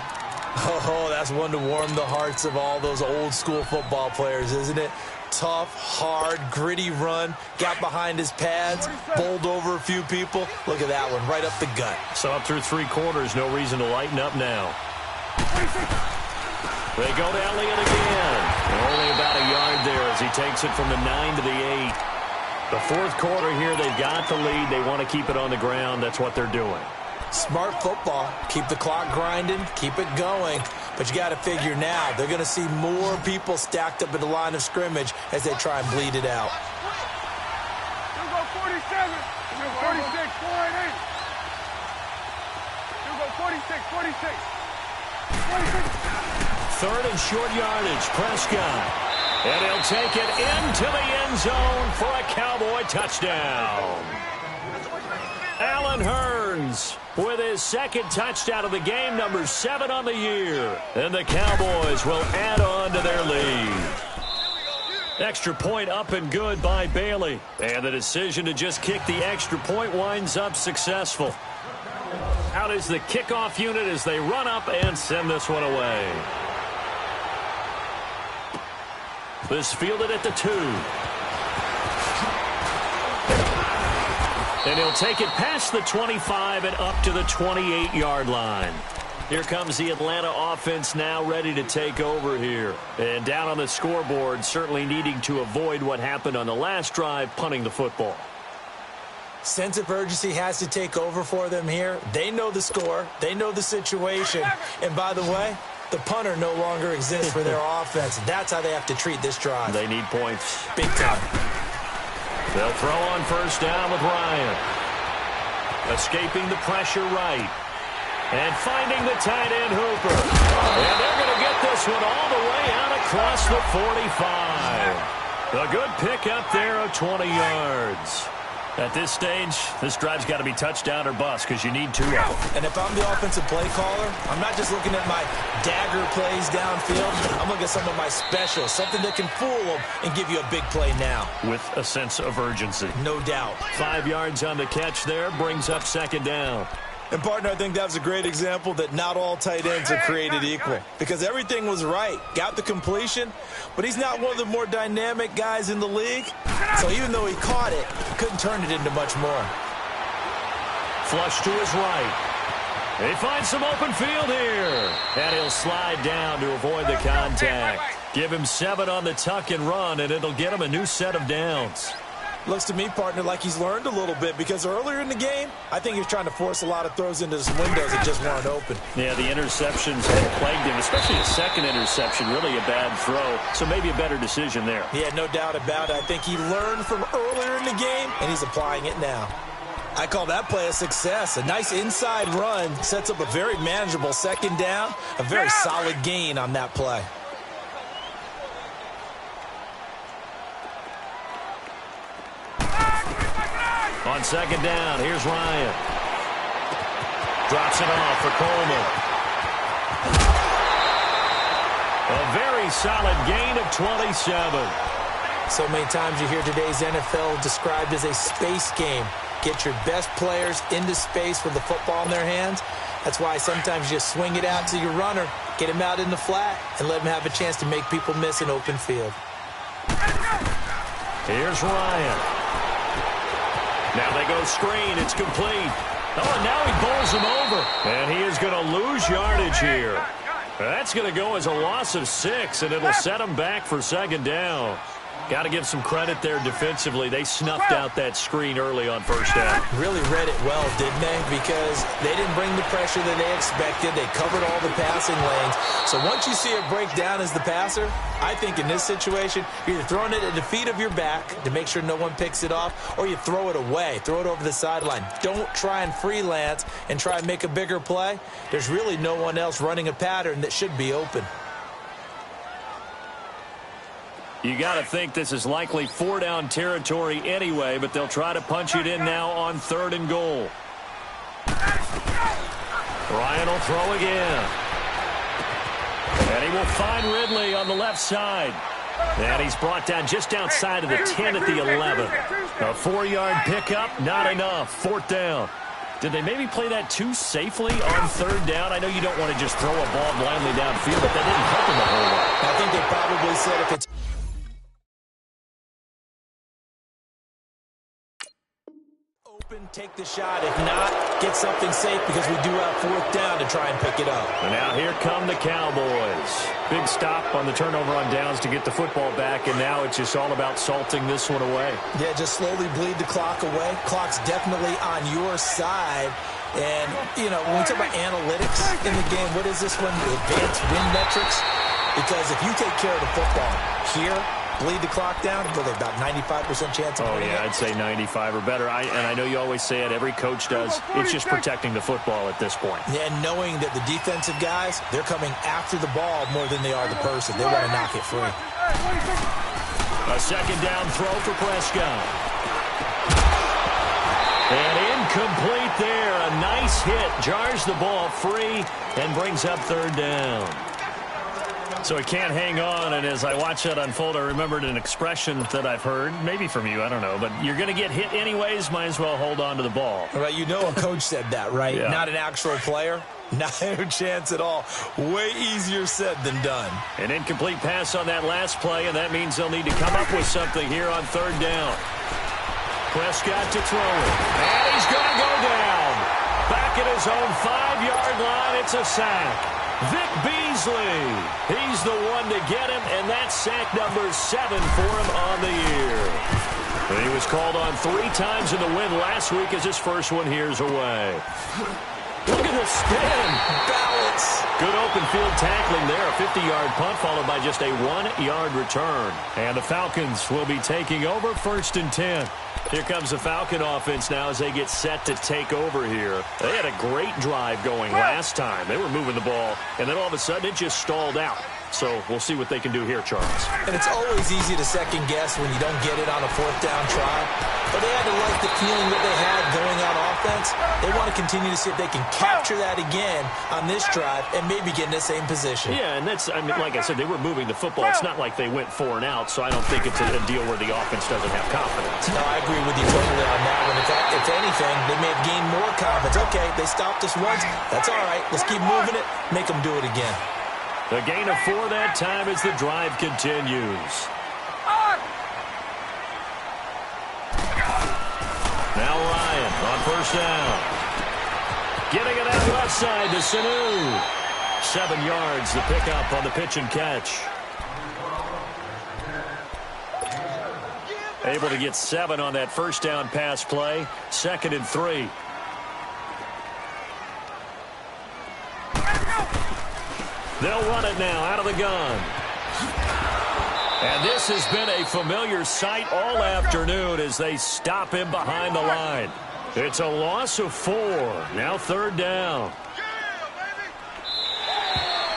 Oh, that's one to warm the hearts of all those old-school football players, isn't it? Tough, hard, gritty run. Got behind his pads, bowled over a few people. Look at that one, right up the gut. So up through 3 quarters, no reason to lighten up now. They go to Elliott again. Only about a yard there as he takes it from the 9 to the 8. The fourth quarter here, they've got the lead. They want to keep it on the ground. That's what they're doing. Smart football. Keep the clock grinding. Keep it going. But you got to figure now, they're going to see more people stacked up at the line of scrimmage as they try and bleed it out. You go 47. You go 46. 488. You go 46. 46. 46. Third and short yardage. Prescott. And he'll take it into the end zone for a Cowboy touchdown. Allen Hurns with his second touchdown of the game, number 7 on the year. And the Cowboys will add on to their lead. Extra point up and good by Bailey. And the decision to just kick the extra point winds up successful. Out is the kickoff unit as they run up and send this one away. This fielded at the 2. And he'll take it past the 25 and up to the 28-yard line. Here comes the Atlanta offense now ready to take over here. And down on the scoreboard, certainly needing to avoid what happened on the last drive, punting the football. Sense of urgency has to take over for them here. They know the score. They know the situation. And by the way, the punter no longer exists for their offense. That's how they have to treat this drive. They need points. Big time. They'll throw on first down with Ryan. Escaping the pressure right. And finding the tight end Hooper. And they're going to get this one all the way out across the 45. A good pick up there of 20 yards. At this stage, this drive's got to be touchdown or bust because you need 2 out. And if I'm the offensive play caller, I'm not just looking at my dagger plays downfield. I'm looking at some of my specials, something that can fool them and give you a big play now. With a sense of urgency. No doubt. 5 yards on the catch there, brings up second down. And, partner, I think that was a great example that not all tight ends are created equal. Because everything was right. Got the completion, but he's not one of the more dynamic guys in the league. So even though he caught it, he couldn't turn it into much more. Flush to his right. He finds some open field here. And he'll slide down to avoid the contact. Give him 7 on the tuck and run, and it'll get him a new set of downs. Looks to me, partner, like he's learned a little bit because earlier in the game, I think he was trying to force a lot of throws into his windows that just weren't open. Yeah, the interceptions have plagued him, especially his second interception, really a bad throw. So maybe a better decision there. Yeah, no doubt about it. I think he learned from earlier in the game, and he's applying it now. I call that play a success. A nice inside run sets up a very manageable second down, a very solid gain on that play. On second down, here's Ryan. Drops it off for Coleman. A very solid gain of 27. So many times you hear today's NFL described as a space game. Get your best players into space with the football in their hands. That's why sometimes you just swing it out to your runner, get him out in the flat, and let him have a chance to make people miss an open field. Here's Ryan. Now they go screen. It's complete. Oh, and now he bowls him over. And he is going to lose yardage here. That's going to go as a loss of 6, and it'll set him back for second down. Got to give some credit there defensively. They snuffed out that screen early on first down. Really read it well, didn't they? Because they didn't bring the pressure that they expected. They covered all the passing lanes. So once you see it break down as the passer, I think in this situation, you're either throwing it at the feet of your back to make sure no one picks it off, or you throw it away. Throw it over the sideline. Don't try and freelance and try and make a bigger play. There's really no one else running a pattern that should be open. You got to think this is likely 4-down territory anyway, but they'll try to punch it in now on 3rd and goal. Ryan will throw again. And he will find Ridley on the left side. And he's brought down just outside of the 10 at the 11. A 4-yard pickup, not enough. 4th down. Did they maybe play that too safely on 3rd down? I know you don't want to just throw a ball blindly downfield, but that didn't help them a whole lot. I think they probably said if it's open, take the shot. If not, get something safe because we do have 4th down to try and pick it up. And now here come the Cowboys. Big stop on the turnover on downs to get the football back, and now it's just all about salting this one away. Yeah, just slowly bleed the clock away. Clock's definitely on your side. And, you know, when we talk about analytics in the game, what is this one? Advanced win metrics? Because if you take care of the football here, bleed the clock down, well, they've about 95% chance of winning. Oh, yeah, I'd say 95 or better. And I know you always say it, every coach does. It's just protecting the football at this point. Yeah, and knowing that the defensive guys, they're coming after the ball more than they are the person. They want to knock it free. A 2nd down throw for Prescott. And incomplete there. A nice hit. Jars the ball free and brings up 3rd down. So he can't hang on, and as I watch that unfold, I remembered an expression that I've heard, maybe from you, I don't know, but you're going to get hit anyways, might as well hold on to the ball. Right, you know a coach said that, right? Yeah. Not an actual player. Not a chance at all. Way easier said than done. An incomplete pass on that last play, and that means they'll need to come up with something here on 3rd down. Prescott to throw it, and he's going to go down. Back at his own 5-yard line, it's a sack. Vic Beasley, he's the one to get him, and that's sack number 7 for him on the year. And he was called on 3 times in the win last week as his first one here's away. Look at the spin. Balance. Good open field tackling there. A 50-yard punt followed by just a 1-yard return. And the Falcons will be taking over 1st and 10. Here comes the Falcon offense now as they get set to take over here. They had a great drive going last time. They were moving the ball, and then all of a sudden it just stalled out. So we'll see what they can do here, Charles. And it's always easy to second guess when you don't get it on a 4th down try. But they had to like the feeling that they had going on offense. They want to continue to see if they can capture that again on this drive and maybe get in the same position. Yeah, and that's, I mean, like I said, they were moving the football. It's not like they went 4 and out, so I don't think it's a deal where the offense doesn't have confidence. No, I agree with you totally on that one. If anything, they may have gained more confidence. Okay, they stopped us once. That's all right. Let's keep moving it. Make them do it again. A gain of 4 that time as the drive continues. Now Ryan on 1st down. Getting it out left side to Sanu. 7 yards, the pickup on the pitch and catch. Able to get 7 on that 1st down pass play. 2nd and 3. They'll run it now out of the gun. And this has been a familiar sight all afternoon as they stop him behind the line. It's a loss of 4. Now 3rd down.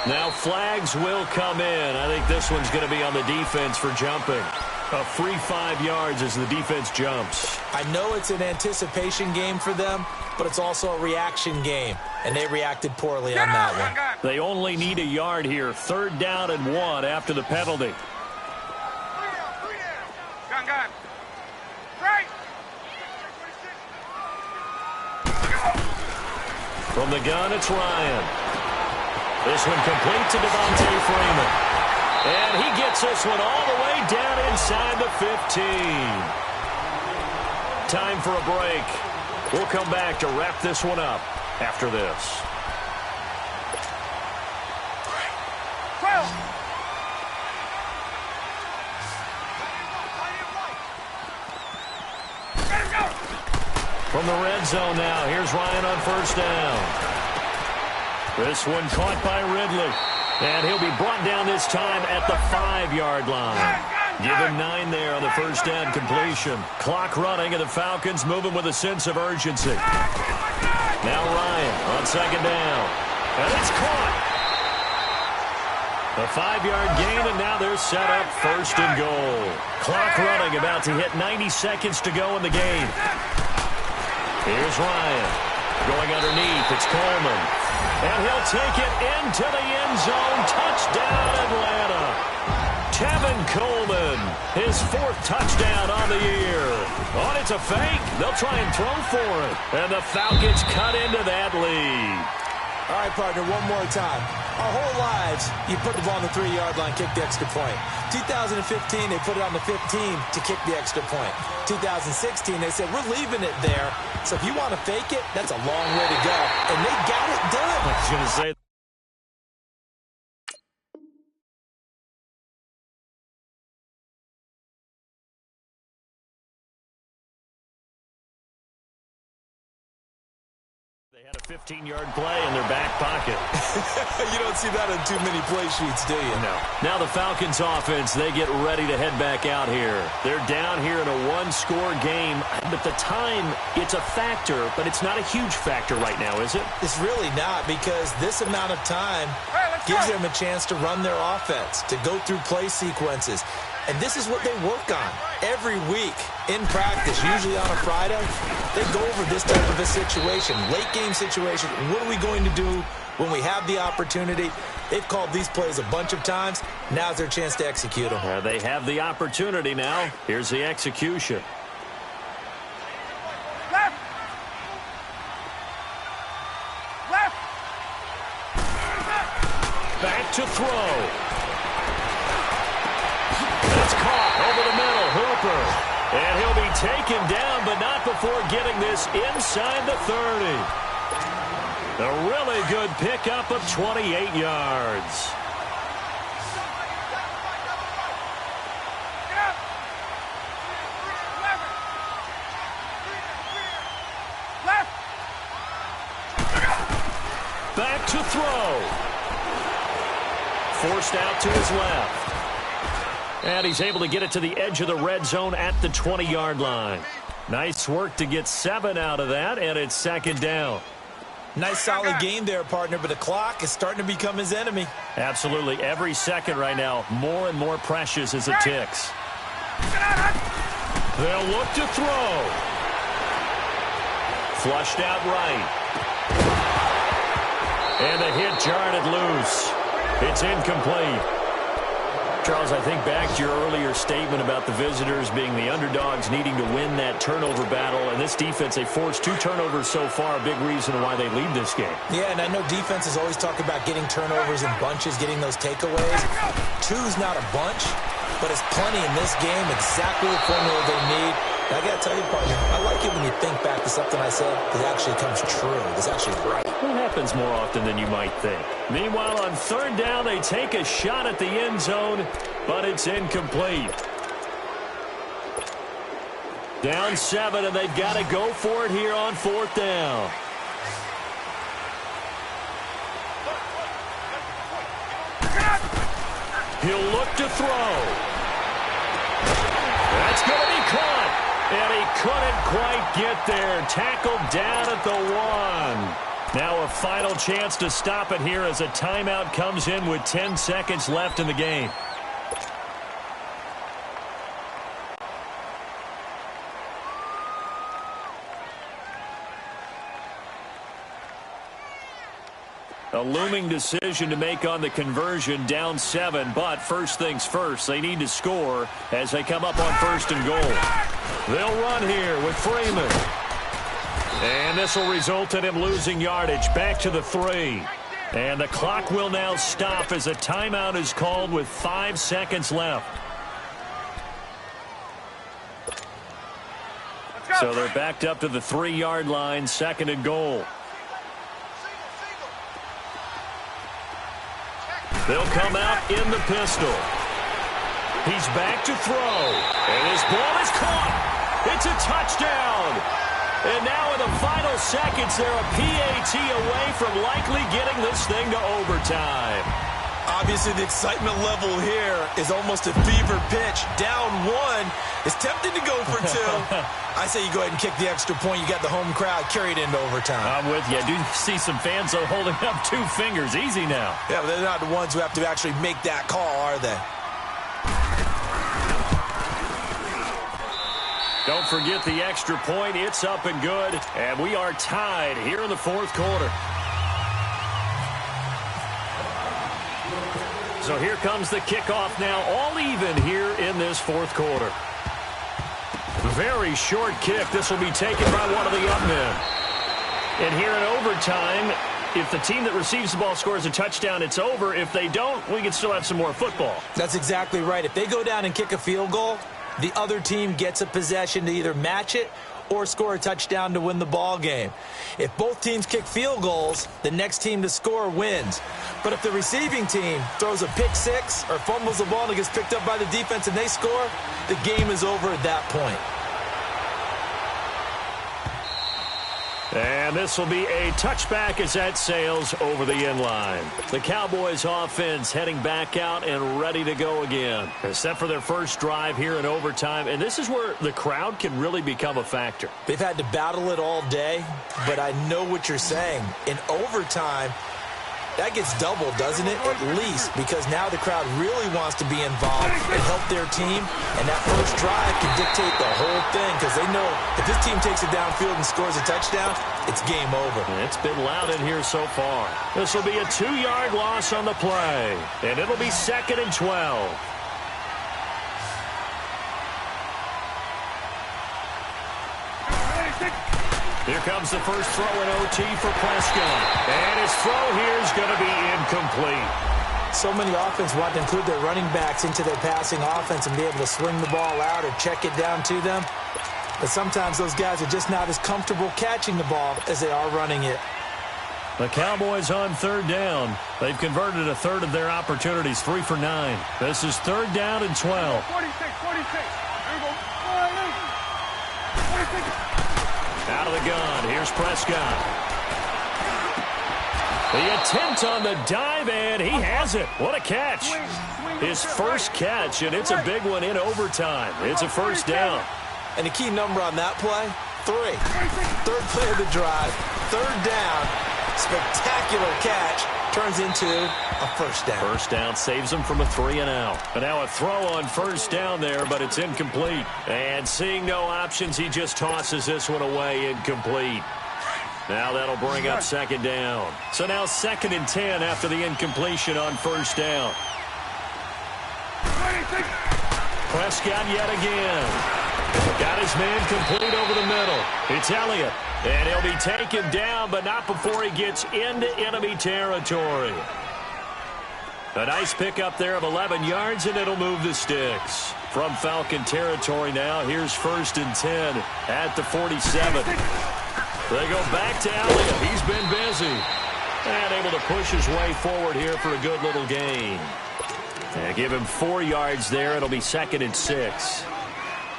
Now flags will come in. I think this one's going to be on the defense for jumping. A free 5 yards as the defense jumps. I know it's an anticipation game for them, but it's also a reaction game, and they reacted poorly on that one. They only need a yard here. 3rd down and 1 after the penalty. From the gun, it's Ryan. This one complete to Devontae Freeman. And he gets this one all the way down inside the 15. Time for a break. We'll come back to wrap this one up after this. From the red zone now, here's Ryan on first down. This one caught by Ridley. And he'll be brought down this time at the 5-yard line. Give him 9 there on the first down completion. Clock running, and the Falcons moving with a sense of urgency. Now Ryan on second down. And it's caught. A 5-yard gain, and now they're set up first and goal. Clock running, about to hit 90 seconds to go in the game. Here's Ryan. Going underneath, it's Coleman. And he'll take it into the end zone. Touchdown, Atlanta. Tevin Coleman, his 4th touchdown on the year. Oh, it's a fake. They'll try and throw for it. And the Falcons cut into that lead. All right, partner, one more time. Our whole lives, you put the ball on the 3-yard line, kick the extra point. 2015, they put it on the 15 to kick the extra point. 2016, they said, we're leaving it there. So if you want to fake it, that's a long way to go. And they got it done. I was going to say. They had a 15-yard play in their back pocket. You don't see that on too many play sheets, do you? No. Now the Falcons offense, they get ready to head back out here. They're down here in a 1-score game. But the time, it's a factor, but it's not a huge factor right now, is it? It's really not, because this amount of time gives them a chance to run their offense, to go through play sequences. And this is what they work on every week in practice, usually on a Friday. They go over this type of a situation, late game situation. What are we going to do when we have the opportunity? They've called these plays a bunch of times. Now's their chance to execute them. They have the opportunity now. Here's the execution. Left. Left. Back to throw. That's caught over the middle. Hooper. And he'll be taken down, but not before getting this inside the 30. A really good pickup of 28 yards. Back to throw. Forced out to his left. And he's able to get it to the edge of the red zone at the 20-yard line. Nice work to get 7 out of that, and it's second down. Nice solid game there, partner, but the clock is starting to become his enemy. Absolutely. Every second right now, more and more precious as it ticks. They'll look to throw. Flushed out right. And the hit jarred it loose. It's incomplete. Charles, I think back to your earlier statement about the visitors being the underdogs needing to win that turnover battle. And this defense, they forced 2 turnovers so far, a big reason why they lead this game. Yeah, and I know defenses always talk about getting turnovers in bunches, getting those takeaways. 2's not a bunch, but it's plenty in this game, exactly the formula they need. And I got to tell you, partner, I like it when you think back to something I said that actually comes true. It's actually right. It happens more often than you might think. Meanwhile, on third down, they take a shot at the end zone, but it's incomplete. Down 7, and they've got to go for it here on fourth down. He'll look to throw. That's going to be caught. And he couldn't quite get there. Tackled down at the 1. Now a final chance to stop it here as a timeout comes in with 10 seconds left in the game. A looming decision to make on the conversion, down 7, but first things first, they need to score as they come up on first and goal. They'll run here with Freeman. And this will result in him losing yardage back to the 3. And the clock will now stop as a timeout is called with 5 seconds left. So they're backed up to the 3-yard line, 2nd and goal. They'll come out in the pistol. He's back to throw. And his ball is caught. It's a touchdown. And now in the final seconds, they're a PAT away from likely getting this thing to overtime. Obviously, the excitement level here is almost a fever pitch. Down 1 is tempted to go for 2. I say you go ahead and kick the extra point. You got the home crowd carried into overtime. I'm with you. I do see some fans holding up 2 fingers. Easy now. Yeah, but they're not the ones who have to actually make that call, are they? Don't forget the extra point. It's up and good. And we are tied here in the 4th quarter. So here comes the kickoff now, all even here in this 4th quarter. Very short kick. This will be taken by one of the up men. And here in overtime, if the team that receives the ball scores a touchdown, it's over. If they don't, we can still have some more football. That's exactly right. If they go down and kick a field goal, the other team gets a possession to either match it or score a touchdown to win the ball game. If both teams kick field goals, the next team to score wins. But if the receiving team throws a pick 6 or fumbles the ball and it gets picked up by the defense and they score, the game is over at that point. And this will be a touchback as that sails over the end line. The Cowboys offense heading back out and ready to go again. They're set for their first drive here in overtime, and this is where the crowd can really become a factor. They've had to battle it all day, but I know what you're saying. In overtime, that gets doubled, doesn't it? At least, because now the crowd really wants to be involved and help their team, and that first drive can dictate the whole thing because they know if this team takes it downfield and scores a touchdown, it's game over. It's been loud in here so far. This will be a 2-yard loss on the play, and it'll be 2nd and 12. Here comes the first throw in OT for Prescott. And his throw here is going to be incomplete. So many offenses want to include their running backs into their passing offense and be able to swing the ball out or check it down to them. But sometimes those guys are just not as comfortable catching the ball as they are running it. The Cowboys on 3rd down. They've converted a third of their opportunities, 3 for 9. This is 3rd down and 12. 46. Here we go. 46. Out of the gun. Here's Prescott. The attempt on the dive, and he has it. What a catch. His first catch, and it's a big one in overtime. It's a first down. And the key number on that play, 3. 3rd play of the drive, 3rd down, spectacular catch, turns into a first down. First down saves him from a 3-and-out. And now a throw on first down there, but it's incomplete. And seeing no options, he just tosses this one away, incomplete. Now that'll bring up 2nd down. So now 2nd and 10 after the incompletion on first down. Prescott yet again. Got his man complete over the middle. It's Elliott. And he'll be taken down, but not before he gets into enemy territory. A nice pickup there of 11 yards, and it'll move the sticks. From Falcon territory now, here's 1st and 10 at the 47. They go back to Elliott. He's been busy. And able to push his way forward here for a good little gain. And give him 4 yards there. It'll be 2nd and 6.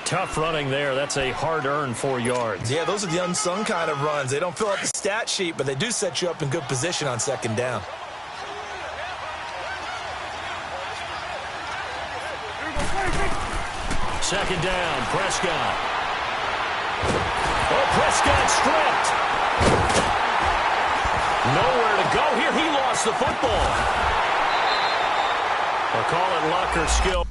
Tough running there. That's a hard-earned 4 yards. Yeah, those are the unsung kind of runs. They don't fill out the stat sheet, but they do set you up in good position on 2nd down. Second down, Prescott. Oh, Prescott stripped. Nowhere to go here. He lost the football. They'll call it luck or skill.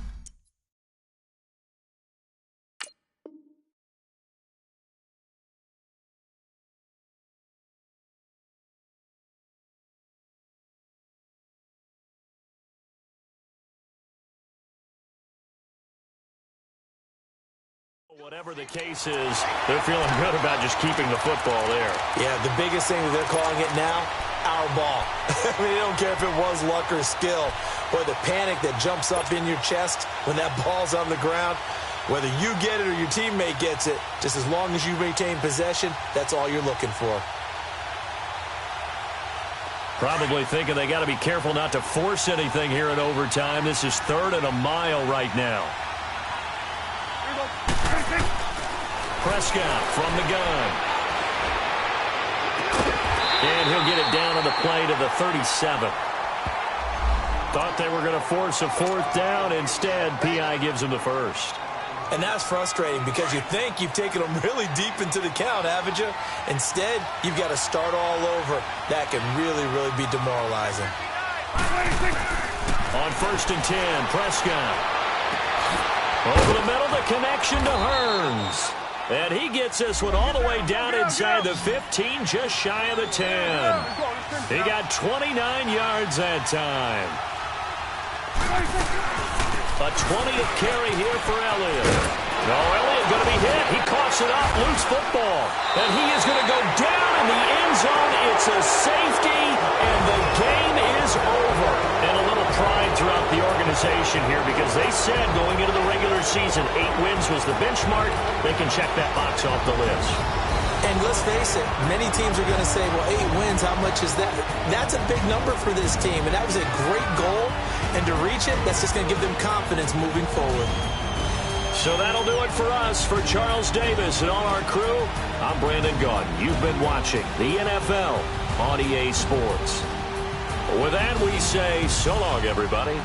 Whatever the case is, they're feeling good about just keeping the football there. Yeah, the biggest thing that they're calling it now, our ball. I mean, I don't care if it was luck or skill, or the panic that jumps up in your chest when that ball's on the ground. Whether you get it or your teammate gets it, just as long as you retain possession, that's all you're looking for. Probably thinking they got to be careful not to force anything here in overtime. This is 3rd and a mile right now. Prescott from the gun. And he'll get it down on the play to the 37. Thought they were going to force a 4th down. Instead, P.I. gives him the first. And that's frustrating because you think you've taken them really deep into the count, haven't you? Instead, you've got to start all over. That can really, really be demoralizing. On 1st and 10, Prescott. Over the middle, the connection to Hearns. And he gets this one all the way down inside the 15, just shy of the 10. He got 29 yards that time. A 20th carry here for Elliott. No, Elliott going to be hit. He coughs it up, loose football. And he is going to go down in the end zone. It's a safety, and the game is over. And a little pride throughout the organization here because they said going into the regular season, 8 wins was the benchmark. They can check that box off the list. And let's face it, many teams are going to say, well, 8 wins, how much is that? That's a big number for this team, and that was a great goal. And to reach it, that's just going to give them confidence moving forward. So that'll do it for us. For Charles Davis and all our crew, I'm Brandon Gaudin. You've been watching the NFL on EA Sports. With that, we say so long, everybody.